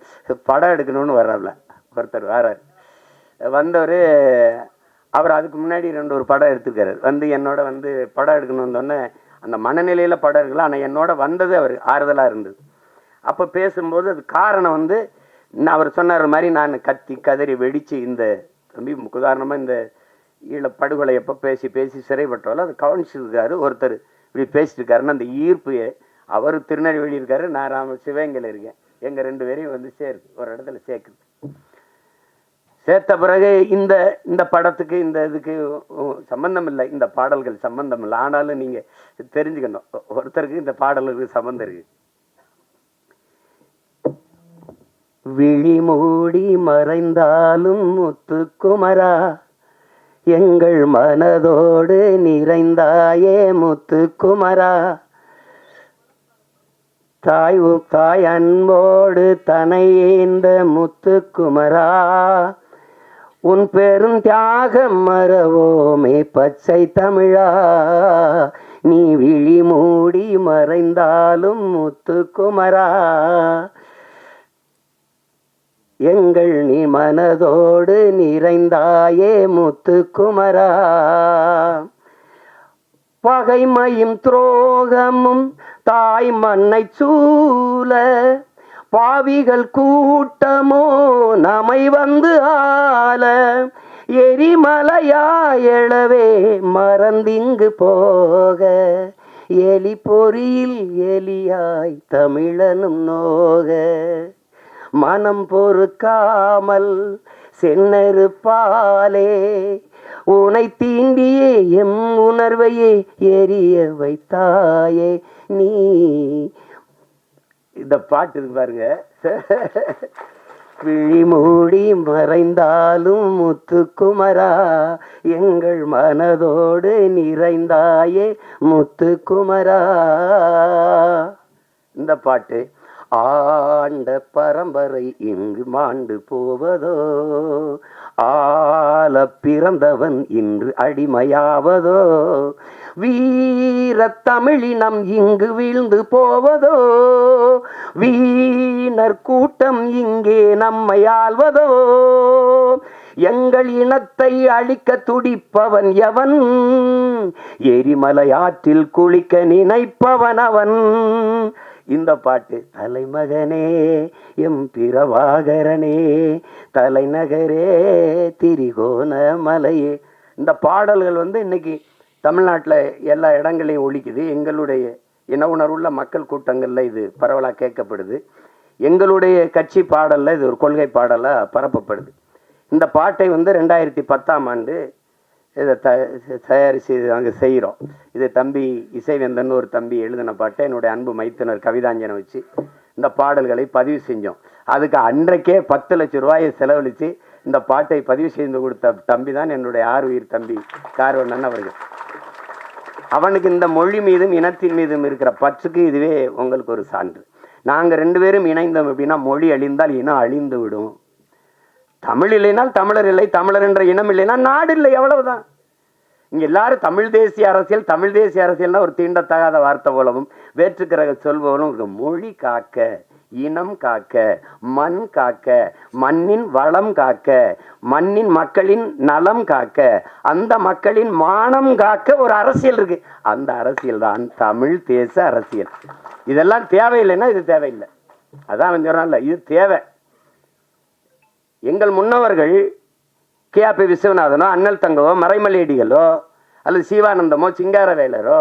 படம் எடுக்கணும்னு வர்றாருல, ஒருத்தர் வர்றாரு. வந்தவர் அவர் அதுக்கு முன்னாடி 2 படம் எடுத்துருக்காரு. வந்து என்னோட வந்து படம் எடுக்கணும்னு சொன்ன அந்த மனநிலையில படம் எடுக்கலாம். ஆனால் என்னோட வந்தது அவர் ஆறுதலா இருந்தது. அப்போ பேசும்போது அது காரணம் வந்து அவர் சொன்னார் மாதிரி நான் கத்தி கதறி வெடித்து இந்த தம்பி உதாரணமாக இந்த ஈழப்படுகொலை எப்போ பேசி பேசி சிறைப்பட்டாலும் அது கவனிச்சிருக்காரு ஒருத்தர் இப்படி பேசிட்டு இருக்காருன்னு அந்த ஈர்ப்பு அவர் திருநெல்வேலி இருக்காரு, நான் சிவகங்கையில் இருக்கேன். எங்கள் 2 பேரையும் வந்து சேருது, ஒரு இடத்துல சேர்க்குது. சேர்த்த பிறகு இந்த இந்த படத்துக்கு இந்த இதுக்கு சம்பந்தம் இல்லை, இந்த பாடல்கள் சம்பந்தம் இல்லை. ஆனாலும் நீங்கள் தெரிஞ்சுக்கணும், ஒருத்தருக்கு இந்த பாடலுக்கு சம்பந்தம் இருக்கு. விழி மூடி மறைந்தாலும் முத்துக்குமரா, எங்கள் மனதோடு நிறைந்தாயே முத்துக்குமரா, தாய் அன்போடு தனையேந்த முத்துக்குமரா, உன் பெரும் தியாகம் மறவோமே பச்சை தமிழா, நீ விழி மூடி மறைந்தாலும் முத்துக்குமரா, எங்கள் நீ மனதோடு நிறைந்தாயே முத்துக்குமரா, பகைமையும் துரோகமும் தாய் மண்ணை சூழ, பாவிகள் கூட்டமோ நம்மை வந்து ஆள, எரிமலையாயளவே மறந்திங்கு போக, எலி பொறியில் எலியாய் தமிழனும் நோக, மனம் பொறுக்காமல் சென்னறுப்பாலே உனை தீண்டியே எம் உணர்வையே எரிய வைத்தாயே நீ. இந்த பாட்டு இருக்கு பாருங்க. விழி மூடி மறைந்தாலும் முத்துக்குமரா, எங்கள் மனதோடு நிறைந்தாயே முத்துக்குமரா. இந்த பாட்டு ஆண்ட பரம்பரை இங்கு மாண்டு போவதோ, ஆள பிறந்தவன் இன்று அடிமையாவதோ, வீர தமிழினம் இங்கு வீழ்ந்து போவதோ, வீணர் கூட்டம் இங்கே நம்மை ஆள்வதோ, எங்கள் இனத்தை அழிக்க துடிப்பவன் எவன், எரிமலை ஆற்றில் குளிக்க நினைப்பவன் அவன். இந்த பாட்டு தலைமகனே எம் பிரபாகரனே, தலைநகரே திரிகோண மலையே. இந்த பாடல்கள் வந்து இன்னைக்கு தமிழ்நாட்டில் எல்லா இடங்களையும் ஒலிக்குது. எங்களுடைய இன உணர்வுள்ள மக்கள் கூட்டங்களில் இது பரவலாக கேட்கப்படுது. எங்களுடைய கட்சி பாடலில் இது ஒரு கொள்கை பாடலாக பரப்பப்படுது. இந்த பாட்டை வந்து 2010ஆம் ஆண்டு இதை தயாரித்து நாங்கள் செய்கிறோம். இது தம்பி இசைவேந்தன் ஒரு தம்பி எழுதின பாட்டை என்னுடைய அன்பு மைத்துனர் கவிதாஞ்சனை வச்சு இந்த பாடல்களை பதிவு செஞ்சோம். அதுக்கு அன்றைக்கே 10 லட்சம் ரூபாயை செலவழித்து இந்த பாட்டை பதிவு செய்து கொடுத்த தம்பி தான் என்னுடைய ஆறுயிர் தம்பி கார்வண்ணன் அவர்கள். அவனுக்கு இந்த மொழி மீதும் இனத்தின் மீதும் இருக்கிற பற்றுக்கு இதுவே உங்களுக்கு ஒரு சான்று. நாங்கள் 2 பேரும் இணைந்தோம் அப்படின்னா மொழி அழிந்தால் இனம் அழிந்து விடும். தமிழ் இல்லைனால் தமிழர் இல்லை, தமிழர் என்ற இனம் இல்லைன்னா நாடு இல்லை, எவ்வளவுதான். இங்க எல்லாரும் தமிழ் தேசிய அரசியல், தமிழ் தேசிய அரசியல்னா ஒரு தீண்டத்தகாத வார்த்தை போலவும் வேற்றுக்கிற சொல் போலவும். மொழி காக்க, இனம் காக்க, மண் காக்க, மண்ணின் வளம் காக்க, மண்ணின் மக்களின் நலம் காக்க, அந்த மக்களின் மானம் காக்க ஒரு அரசியல் இருக்கு. அந்த அரசியல் தான் தமிழ் தேச அரசியல். இதெல்லாம் தேவையில்லைன்னா இது தேவையில்லை. அதான் சொன்னால இது தேவை. எங்கள் முன்னவர்கள் கே.பி. விஸ்வநாதனோ, அண்ணல் தங்கவோ, மறைமலையடிகளோ, அல்லது சிவானந்தமோ, சிங்காரவேலரோ,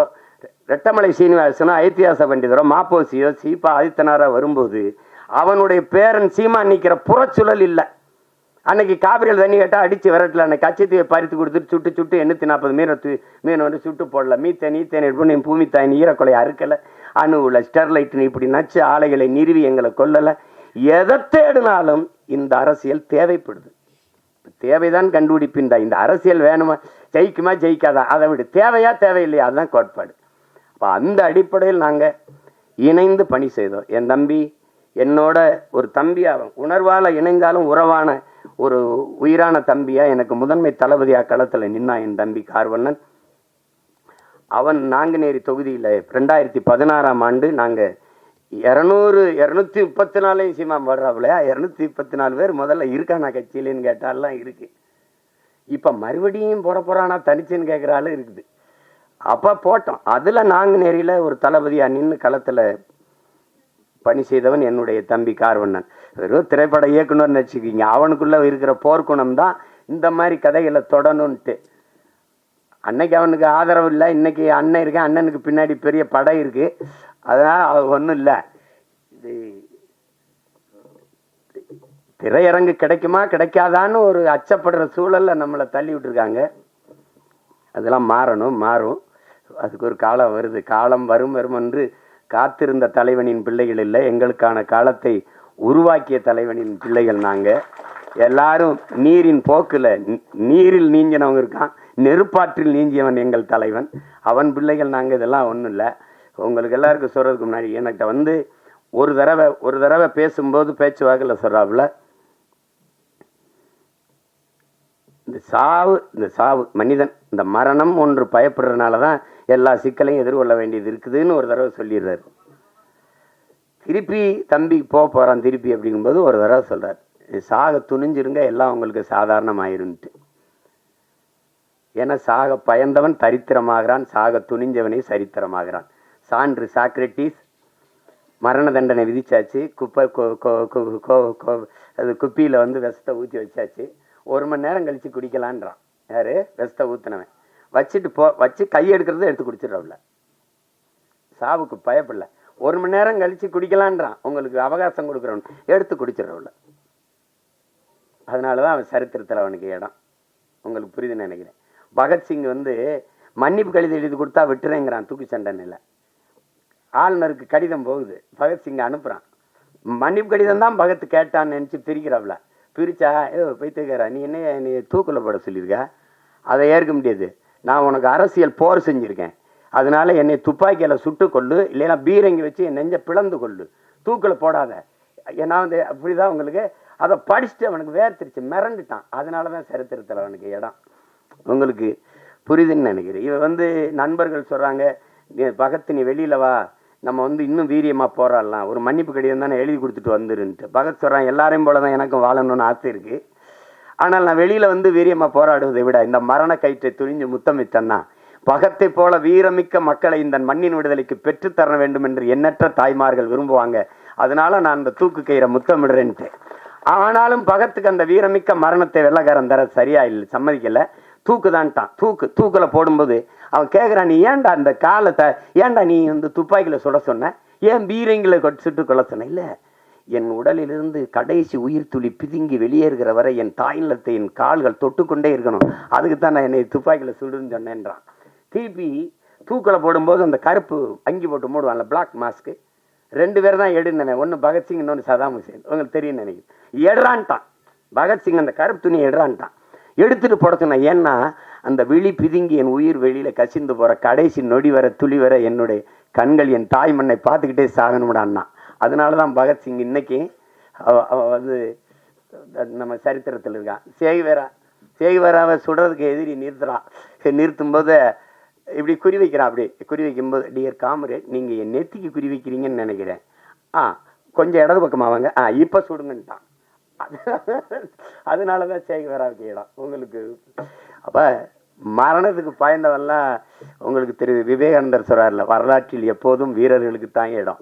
ரெட்டமலை சீனிவாசனோ, ஐத்தியாச பண்டிதரோ, மாப்போசியோ, சீபா ஆதித்தனாரோ வரும்போது அவனுடைய பேரன் சீமா நிற்கிற புறச்சுழல் இல்லை. அன்னைக்கு காவிரியில் தண்ணி கேட்டால் அடித்து விரட்டல. அன்னைக்கு கச்சத்தீவை பறித்து கொடுத்துட்டு சுட்டு சுட்டு 840 மீன் வந்து சுட்டு போடல. மீத்தேன் எடுப்பு நீ பூமி தாயின் ஈரக்கொலை அறுக்கலை, அணுவில் ஸ்டெர்லைட்னு இப்படி நச்சு ஆலைகளை நிறுவி எங்களை கொல்லலை. எதை தேடினாலும் இந்த அரசியல் தேவைப்படுது. தேவைதான் கண்டுபிடிப்பின்றா. இந்த அரசியல் வேணுமா, ஜெயிக்குமா ஜெயிக்காதா, அதை விட தேவையா தேவையில்லையா, அதுதான் கோட்பாடு. அப்போ அந்த அடிப்படையில் நாங்கள் இணைந்து பணி செய்தோம். என் தம்பி என்னோட ஒரு தம்பி, அவன் உணர்வால் இணைந்தாலும் உறவான ஒரு உயிரான தம்பியா எனக்கு முதன்மை தளபதியா களத்தில் நின்னா என் தம்பி கார்வண்ணன். அவன் நாங்குநேரி தொகுதியில் 2016ஆம் ஆண்டு நாங்கள் 234 சீமா வர்றாப்புலையா 234 பேர் முதல்ல இருக்கானா கட்சியிலன்னு கேட்டாலாம் இருக்கு. இப்போ மறுபடியும் போட போறானா தனிச்சுன்னு கேட்குறாலும் இருக்குது. அப்போ போட்டோம். அதில் நாங்குநேரியில் ஒரு தளபதியாக நின்று களத்தில் பணி செய்தவன் என்னுடைய தம்பி கார்வண்ணன். வெறும் திரைப்பட இயக்குனர்னு வச்சுக்கிங்க, அவனுக்குள்ள இருக்கிற போர்க்குணம் தான் இந்த மாதிரி கதைகளை தொடணும்ட்டு. அன்னைக்கு அவனுக்கு ஆதரவு இல்லை, இன்னைக்கு அண்ணன் இருக்கேன், அண்ணனுக்கு பின்னாடி பெரிய படை இருக்கு, அதனால அது ஒன்றும் இல்லை. இது திரையரங்கு கிடைக்குமா கிடைக்காதான்னு ஒரு அச்சப்படுற சூழல்ல நம்மளை தள்ளி விட்டுருக்காங்க. அதெல்லாம் மாறும். அதுக்கு ஒரு காலம் வருது. காலம் வரும் என்று காத்திருந்த தலைவனின் பிள்ளைகள் இல்லை, எங்களுக்கான காலத்தை உருவாக்கிய தலைவனின் பிள்ளைகள் நாங்க எல்லாரும். நீரின் போக்குல நீரில் நீஞ்சினவங்க இருக்கான், நெருப்பாற்றில் நீஞ்சியவன் எங்கள் தலைவன், அவன் பிள்ளைகள் நாங்க. இதெல்லாம் ஒன்றும் இல்லை. உங்களுக்கு எல்லாருக்கும் சொல்றதுக்கு முன்னாடி என்கிட்ட வந்து ஒரு தடவை பேசும்போது பேச்சுவாக்கில் சொல்றாப்புல, இந்த சாவு மனிதன் இந்த மரணம் ஒன்று பயப்படுறதுனால தான் எல்லா சிக்கலையும் எதிர்கொள்ள வேண்டியது இருக்குதுன்னு ஒரு தடவை சொல்லிடுறாரு. திருப்பி தம்பி போறான் திருப்பி அப்படிங்கும்போது ஒரு தடவை சொல்றாரு, சாக துணிஞ்சிருங்க, எல்லாம் உங்களுக்கு சாதாரணமாயிருன்ட்டு. ஏன்னா சாக பயந்தவன் தரித்திரமாகிறான், சாக துணிஞ்சவனே சரித்திரமாகிறான். சான்று சாக்ரட்டிஸ். மரண தண்டனை விதிச்சாச்சு, அது குப்பியில் வந்து விஷத்தை ஊற்றி வச்சாச்சு, 1 மணி நேரம் கழிச்சு குடிக்கலான்றான். யாரு? விஷத்தை ஊத்துனவன். வச்சு கையெடுக்கிறத எடுத்து குடிச்சிடறவுல, சாவுக்கு பயப்படல. 1 மணி நேரம் கழிச்சு குடிக்கலான்றான், உங்களுக்கு அவகாசம் கொடுக்குறவன் எடுத்து குடிச்சிடறவுல. அதனாலதான் அவன் சரித்திரத்தில் அவனுக்கு இடம். உங்களுக்கு புரியுதுன்னு நினைக்கிறேன். பகத்சிங் வந்து மன்னிப்பு கடிதம் எழுதி கொடுத்தா விட்டுறேங்கிறான் தூக்கு சண்டனையில். ஆளுநருக்கு கடிதம் போகுது, பகத்சிங் அனுப்புறான். மன்னிப்பு கடிதம் தான் பகத் கேட்டான்னு நினைச்சு பிரிக்கிறாப்ல. பிரிச்சா, பைத்தியக்காரா நீ என்னை தூக்கில் போட சொல்லியிருக்க, அதை ஏற்க முடியாது. நான் உனக்கு அரசியல் போர் செஞ்சுருக்கேன், அதனால என்னை துப்பாக்கியில் சுட்டு கொள்ளு, இல்லைன்னா பீரங்கி வச்சு என் நெஞ்சை பிளந்து கொள்ளு, தூக்கில் போடாத. ஏன்னா வந்து அப்படிதான் உங்களுக்கு. அதை படிச்சுட்டு அவனுக்கு வேர்த்திருச்சு, மிரண்டுட்டான். அதனால தான் சரித்திரத்தில் அவனுக்கு இடம். உங்களுக்கு புரியுதுன்னு நினைக்கிறேன். இவன் வந்து நண்பர்கள் சொல்கிறாங்க, பகத் நீ வெளியில வா, நம்ம வந்து இன்னும் வீரியமாக போராடலாம், ஒரு மன்னிப்பு கடிதம் தானே எழுதி கொடுத்துட்டு வந்துருன்ட்டு. பகத் சொல்கிறான், எல்லாரையும் போல தான் எனக்கும் வாழணும்னு ஆசை இருக்குது, ஆனால் நான் வெளியில் வந்து வீரியமாக போராடுவதை விட இந்த மரண கயிற்றை துணிஞ்சு முத்தமிட்டன்னா பகத்தை போல வீரமிக்க மக்களை இந்த மண்ணின் விடுதலைக்கு பெற்றுத்தர வேண்டும் என்று எண்ணற்ற தாய்மார்கள் விரும்புவாங்க, அதனால நான் அந்த தூக்கு கயிறை முத்தமிடுறேன்ட்டு. ஆனாலும் பகத்துக்கு அந்த வீரமிக்க மரணத்தை வெள்ளக்காரன் தர சரியா இல்லை, சம்மதிக்கல. தூக்குதான்ட்டான். தூக்கில் போடும்போது அவன் கேட்குறான், நீ ஏன்டா அந்த காலத்தை ஏன்டா நீ வந்து துப்பாக்கியில் சுட சொன்ன, ஏன் பீரங்கில சுட்டு கொள்ள சொன்ன? இல்லை, என் உடலிலிருந்து கடைசி உயிர் துளி பிதுங்கி வெளியேறுகிற வரை என் தாய்நிலத்தை என் கால்கள் தொட்டுக்கொண்டே இருக்கணும், அதுக்கு தான் நான் என்னை துப்பாக்கியில் சுடுன்னு சொன்னேன்றான். திருப்பி தூக்கில் போடும்போது அந்த கருப்பு அங்கி போட்டு மூடுவான்ல, பிளாக் மாஸ்க்கு, 2 பேர் தான் எடுனவன், ஒன்று பகத்சிங் இன்னொன்று சதாம் ஹுசேன். உங்களுக்கு தெரியும் நினைக்கிறேன். எடுறான்ட்டான் பகத்சிங், அந்த கருப்பு துணியை எடுறான்ட்டான். எடுத்துட்டு போட சொன்னேன். ஏன்னா அந்த விழி பிதுங்கி என் உயிர் வெளியில கசிந்து போற கடைசி நொடி வர துளி வர என்னுடைய கண்கள் என் தாய் மண்ணை பார்த்துக்கிட்டே சாகணும்டான்னா. அதனாலதான் பகத்சிங் இன்னைக்கு வந்து நம்ம சரித்திரத்தில் இருக்கான். சேகுவேராவை சுடுறதுக்கு எதிரி நிறுத்தும் போது இப்படி குறி வைக்கிறான். அப்படி குறி வைக்கும்போது, டியர் காம்ரேட், நீங்க என் நெத்திக்கு குறி வைக்கிறீங்கன்னு நினைக்கிறேன், கொஞ்சம் இடது பக்கமா வாங்க, இப்ப சுடுங்கன்ட்டான். அதனாலதான் சேகுவேராவுக்கு இடம் உங்களுக்கு. அப்ப மரணத்துக்கு பாய்ந்தவெல்லாம் உங்களுக்கு தெரியுது. விவேகானந்தர் சொல்றாருல, வரலாற்றில் எப்போதும் வீரர்களுக்கு தான் இடம்,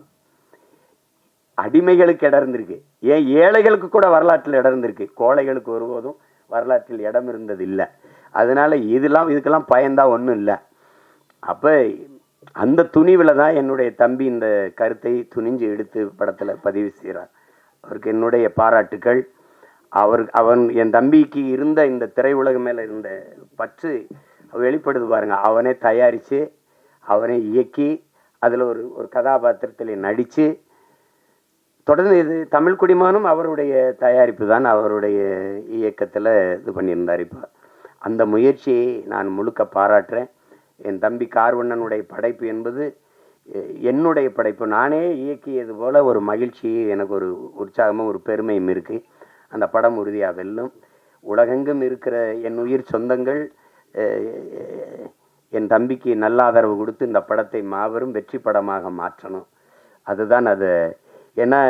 அடிமைகளுக்கு இடம் இருந்திருக்கு, ஏன் ஏழைகளுக்கு கூட வரலாற்றில் இடம் இருந்திருக்கு, கோழைகளுக்கு ஒருபோதும் வரலாற்றில் இடம் இருந்தது இல்லை. அதனால இதுக்கெல்லாம் பயந்தா ஒன்றும் இல்லை. அப்ப அந்த துணிவுல தான் என்னுடைய தம்பி இந்த கருத்தை துணிஞ்சு எடுத்து படத்துல பதிவு செய்கிறார். அவருக்கு என்னுடைய பாராட்டுக்கள். அவன் என் தம்பிக்கு இருந்த இந்த திரையுலகம் மேல இருந்த பற்று வெளிப்படுது பாருங்க. அவனே தயாரிச்சு, அவனே இயக்கி, அதுல ஒரு கதாபாத்திரத்தில் நடிச்சு, தொடர்ந்து இது தமிழ் குடிமகனும் அவருடைய தயாரிப்பு தான், அவருடைய இயக்கத்தில் இது பண்ணியிருந்தார். இப்போ அந்த முயற்சியை நான் முழுக்க பாராட்டுறேன். என் தம்பி கார்வண்ணனுடைய படைப்பு என்பது என்னுடைய படைப்பு, நானே இயக்கியது போல ஒரு மகிழ்ச்சி, எனக்கு ஒரு உற்சாகமும் ஒரு பெருமையும் இருக்குது. அந்த படம் உறுதியாக வெல்லும். உலகெங்கும் இருக்கிற என் உயிர் சொந்தங்கள் என் தம்பிக்கு நல்ல ஆதரவு கொடுத்து இந்த படத்தை மாபெரும் வெற்றி படமாக மாற்றணும். அதுதான் அது. ஏன்னா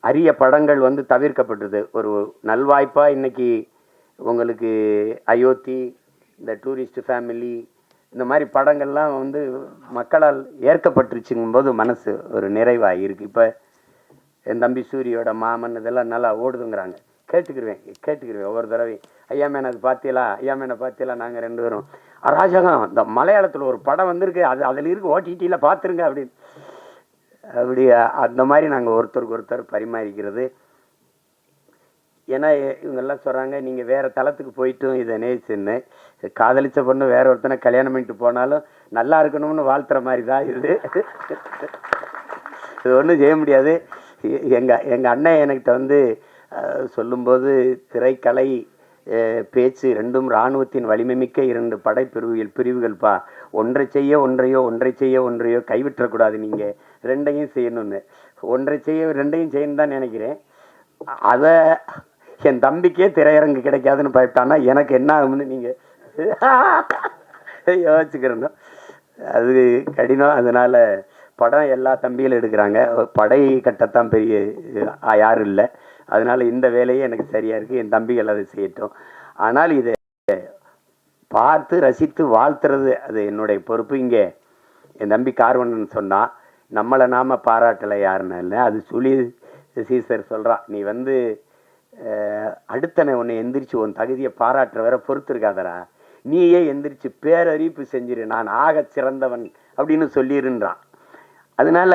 அரிய படங்கள் வந்து தவிர்க்கப்பட்டது. ஒரு நல்வாய்ப்பாக இன்னைக்கு உங்களுக்கு அயோத்தி, இந்த டூரிஸ்ட் ஃபேமிலி, இந்த மாதிரி படங்கள்லாம் வந்து மக்களால் ஏற்கப்பட்டுருச்சுங்கும் போது மனசு ஒரு நிறைவாக இருக்குது. இப்போ என் தம்பி சூரியோட மாமன் இதெல்லாம் நல்லா ஓடுதுங்கிறாங்க. கேட்டுக்கிருவேன் ஒவ்வொரு தடவையும். ஐயா மேனை அது பார்த்தியலாம் நாங்கள் 2 பேரும் அராஜகம் இந்த மலையாளத்தில் ஒரு படம் வந்திருக்கு, அதில் இருக்கு, ஓடிடியில் பார்த்துருங்க அப்படின்னு. அப்படி அந்த மாதிரி நாங்கள் ஒருத்தருக்கு ஒருத்தர் பரிமாறிக்கிறது. ஏன்னா இவங்கெல்லாம் சொல்கிறாங்க, நீங்கள் வேறு தளத்துக்கு போயிட்டும் இதை நேசின்னு, காதலிச்ச பொண்ணு வேற ஒருத்தனை கல்யாணம் பண்ணிட்டு போனாலும் நல்லா இருக்கணும்னு வாழ்த்துற மாதிரி தான் இது. இது ஒன்றும் செய்ய முடியாது. எங்கள் அண்ணன் என்கிட்ட வந்து சொல்லும்போது, திரைக்கலை பேச்சு 2ம் இராணுவத்தின் வலிமை மிக்க 2 பிரிவுகள்ப்பா, ஒன்றை செய்ய ஒன்றையோ கைவிட்டக்கூடாது, நீங்கள் 2ஐயும் செய்யணும்னு. ஒன்றை செய்ய 2ஐயும் செய்யணும் தான் நினைக்கிறேன். அதை என் தம்பிக்கே திரையரங்கு கிடைக்காதுன்னு பயப்பட்டான்னா எனக்கு என்ன ஆகும்னு நீங்கள் யோசிச்சுக்கிறணும். அது கடினம். அதனால் படம் எல்லா தம்பிகளும் எடுக்கிறாங்க, படை கட்டத்தான் பெரிய யாரும் இல்லை. அதனால் இந்த வேலையே எனக்கு சரியாக இருக்குது, என் தம்பிகள் அதை செய்யட்டும். ஆனால் இதை பார்த்து ரசித்து வாழ்த்துறது அது என்னுடைய பொறுப்பு. இங்கே என் தம்பி கார்வண்ணன் சொன்னால், நம்மளை நாம் பாராட்டலை யாருன்னு இல்லை, அது சொல்லி சீசர் சொல்கிறான், நீ வந்து அடுத்தனை உன்னை எந்திரிச்சு உன் தகுதியை பாராட்டுற வர பொறுத்து இருக்காதரா, நீயே எந்திரிச்சு பேரறிவிப்பு செஞ்சிரு, நான் ஆக சிறந்தவன் அப்படின்னு சொல்லிருன்றான். அதனால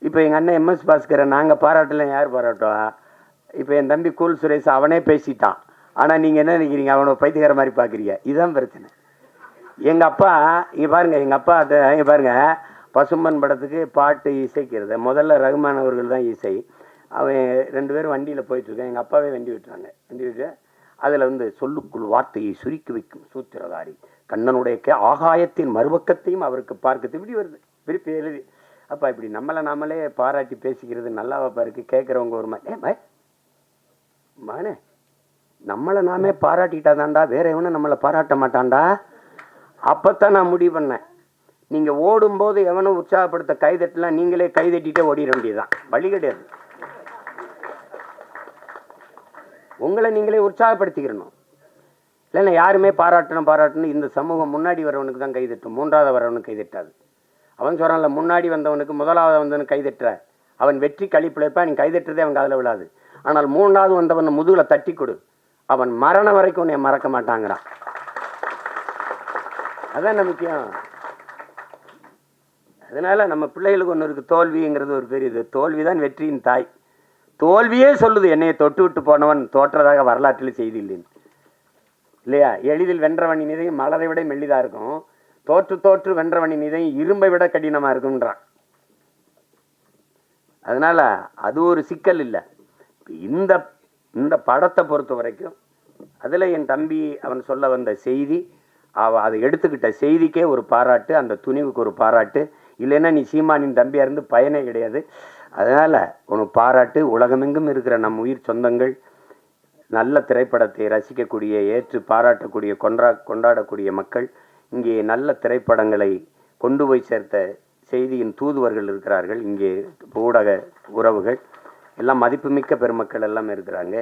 இப்போ எங்கள் அண்ணன் எம்எஸ் பாஸ்கரை நாங்கள் பாராட்டலை, யார் பாராட்டுவா? இப்போ என் தம்பி கூல் சுரேஷ் அவனே பேசிட்டான். ஆனால் நீங்கள் என்ன நினைக்கிறீங்க, அவனை பைத்தியக்கார மாதிரி பார்க்குறீங்க. இதுதான் பிரச்சனை. எங்கள் அப்பா இங்கே பாருங்கள், எங்கள் அப்பா அதை இங்கே பாருங்கள், பசும்பன் படத்துக்கு பாட்டு இசைக்கிறது முதல்ல ரகுமான் அவர்கள் தான் இசை. அவன் 2 பேரும் வண்டியில் போயிட்டுருக்கேன், எங்கள் அப்பாவே வண்டி விட்டு அதில் வந்து சொல்லுக்குள் வார்த்தையை சுருக்கி வைக்கும் சூத்திரதாரி கண்ணனுடைய ஆகாயத்தின் மறுபக்கத்தையும் அவருக்கு பார்க்க இப்படி வருது, விருப்பி எழுதி. அப்பா இப்படி நம்மளே பாராட்டி பேசிக்கிறது நல்லாவாப்பா இருக்குது. கேட்குறவங்க ஒரு மாதிரி மானே நம்மளை நாமே பாராட்டிட்டாதான்டா, வேற எவனும் நம்மளை பாராட்ட மாட்டான்டா. அப்போத்தான் நான் முடிவு பண்ணேன், நீங்கள் ஓடும்போது எவனும் உற்சாகப்படுத்த கைதட்டலாம், நீங்களே கைதட்டிட்டே ஓடிட வேண்டியதுதான், வழி கிடையாது. உங்களை நீங்களே உற்சாகப்படுத்திக்கிறணும். இல்லைன்னா யாருமே பாராட்டணும் இந்த சமூகம் முன்னாடி வரவனுக்கு தான் கைதட்டும், 3வது வரவனுக்கு கைதட்டாது. அவன் சொல்கிறான்ல, முன்னாடி வந்தவனுக்கு 1வது வந்தவனுக்கு கைதட்டுற அவன் வெற்றி கழிப்பிழைப்பா, நீ கைதட்டுறதே அவன் காதில் விழாது. ஆனால் 3வது வந்தவன் முதுகில் தட்டி கொடு, அவன் மரணம் வரைக்கும் உன்னை மறக்க மாட்டாங்கிறான். அதான் முக்கியம். அதனால நம்ம பிள்ளைகளுக்கு ஒன்று இருக்குது, தோல்விங்கிறது ஒரு பெரியது. தோல்விதான் வெற்றியின் தாய். தோல்வியே சொல்லுது, என்னையை தொட்டு விட்டு போனவன் தோற்றதாக வரலாற்றில் செய்தி இல்லைன்னு, இல்லையா? எளிதில் வென்றவனின் இதயம் மலரை விட மெல்லிதா இருக்கும், தோற்று வென்றவனின் இதயம் இரும்பை விட கடினமா இருக்கும்ன்றான். அதனால அது ஒரு சிக்கல் இல்லை. இந்த படத்தை பொறுத்த வரைக்கும் அதில் என் தம்பி அவன் சொல்ல வந்த செய்தி, அதை எடுத்துக்கிட்ட செய்திக்கே ஒரு பாராட்டு, அந்த துணிவுக்கு ஒரு பாராட்டு. இல்லைன்னா நீ சீமானின் தம்பியாக இருந்து பயனே கிடையாது. அதனால் உனக்கு பாராட்டு. உலகமெங்கும் இருக்கிற நம் உயிர் சொந்தங்கள் நல்ல திரைப்படத்தை ரசிக்கக்கூடிய, ஏற்று பாராட்டக்கூடிய, கொண்டாடக்கூடிய மக்கள், இங்கே நல்ல திரைப்படங்களை கொண்டு போய் சேர்த்த செய்தியின் தூதுவர்கள் இருக்கிறார்கள். இங்கே ஊடக உறவுகள் எல்லாம் மதிப்புமிக்க பெருமக்கள் எல்லாம் இருக்கிறாங்க.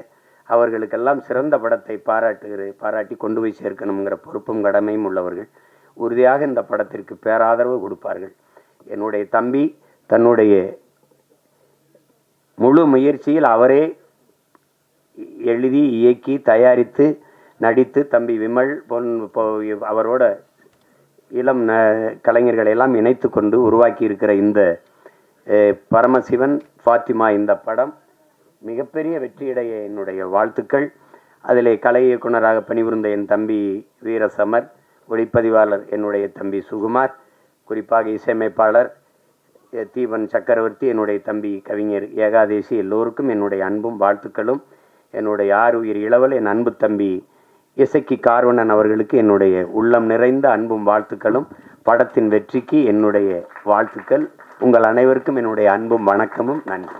அவர்களுக்கெல்லாம் சிறந்த படத்தை பாராட்டி கொண்டு போய் சேர்க்கணுங்கிற பொறுப்பும் கடமையும் உள்ளவர்கள். உறுதியாக இந்த படத்திற்கு பேராதரவு கொடுப்பார்கள். என்னுடைய தம்பி தன்னுடைய முழு முயற்சியில் அவரே எழுதி இயக்கி தயாரித்து நடித்து, தம்பி விமல் அவரோட இளம் கலைஞர்களை எல்லாம் இணைத்து கொண்டு உருவாக்கி இருக்கிற இந்த பரமசிவன் ஃபாத்திமா இந்த படம் மிகப்பெரிய வெற்றியடைய என்னுடைய வாழ்த்துக்கள். அதிலே கலை இயக்குனராக பணிபுரிந்த என் தம்பி வீரசமர், ஒளிப்பதிவாளர் என்னுடைய தம்பி சுகுமார், குறிப்பாக இசையமைப்பாளர் தீபன் சக்கரவர்த்தி, என்னுடைய தம்பி கவிஞர் ஏகாதேசி, எல்லோருக்கும் என்னுடைய அன்பும் வாழ்த்துக்களும். என்னுடைய ஆறுயிர் இளவல் என் அன்பு தம்பி இசக்கி கார்வண்ணன் அவர்களுக்கு என்னுடைய உள்ளம் நிறைந்த அன்பும் வாழ்த்துக்களும். படத்தின் வெற்றிக்கு என்னுடைய வாழ்த்துக்கள். உங்கள் அனைவருக்கும் என்னுடைய அன்பும் வணக்கமும். நன்றி.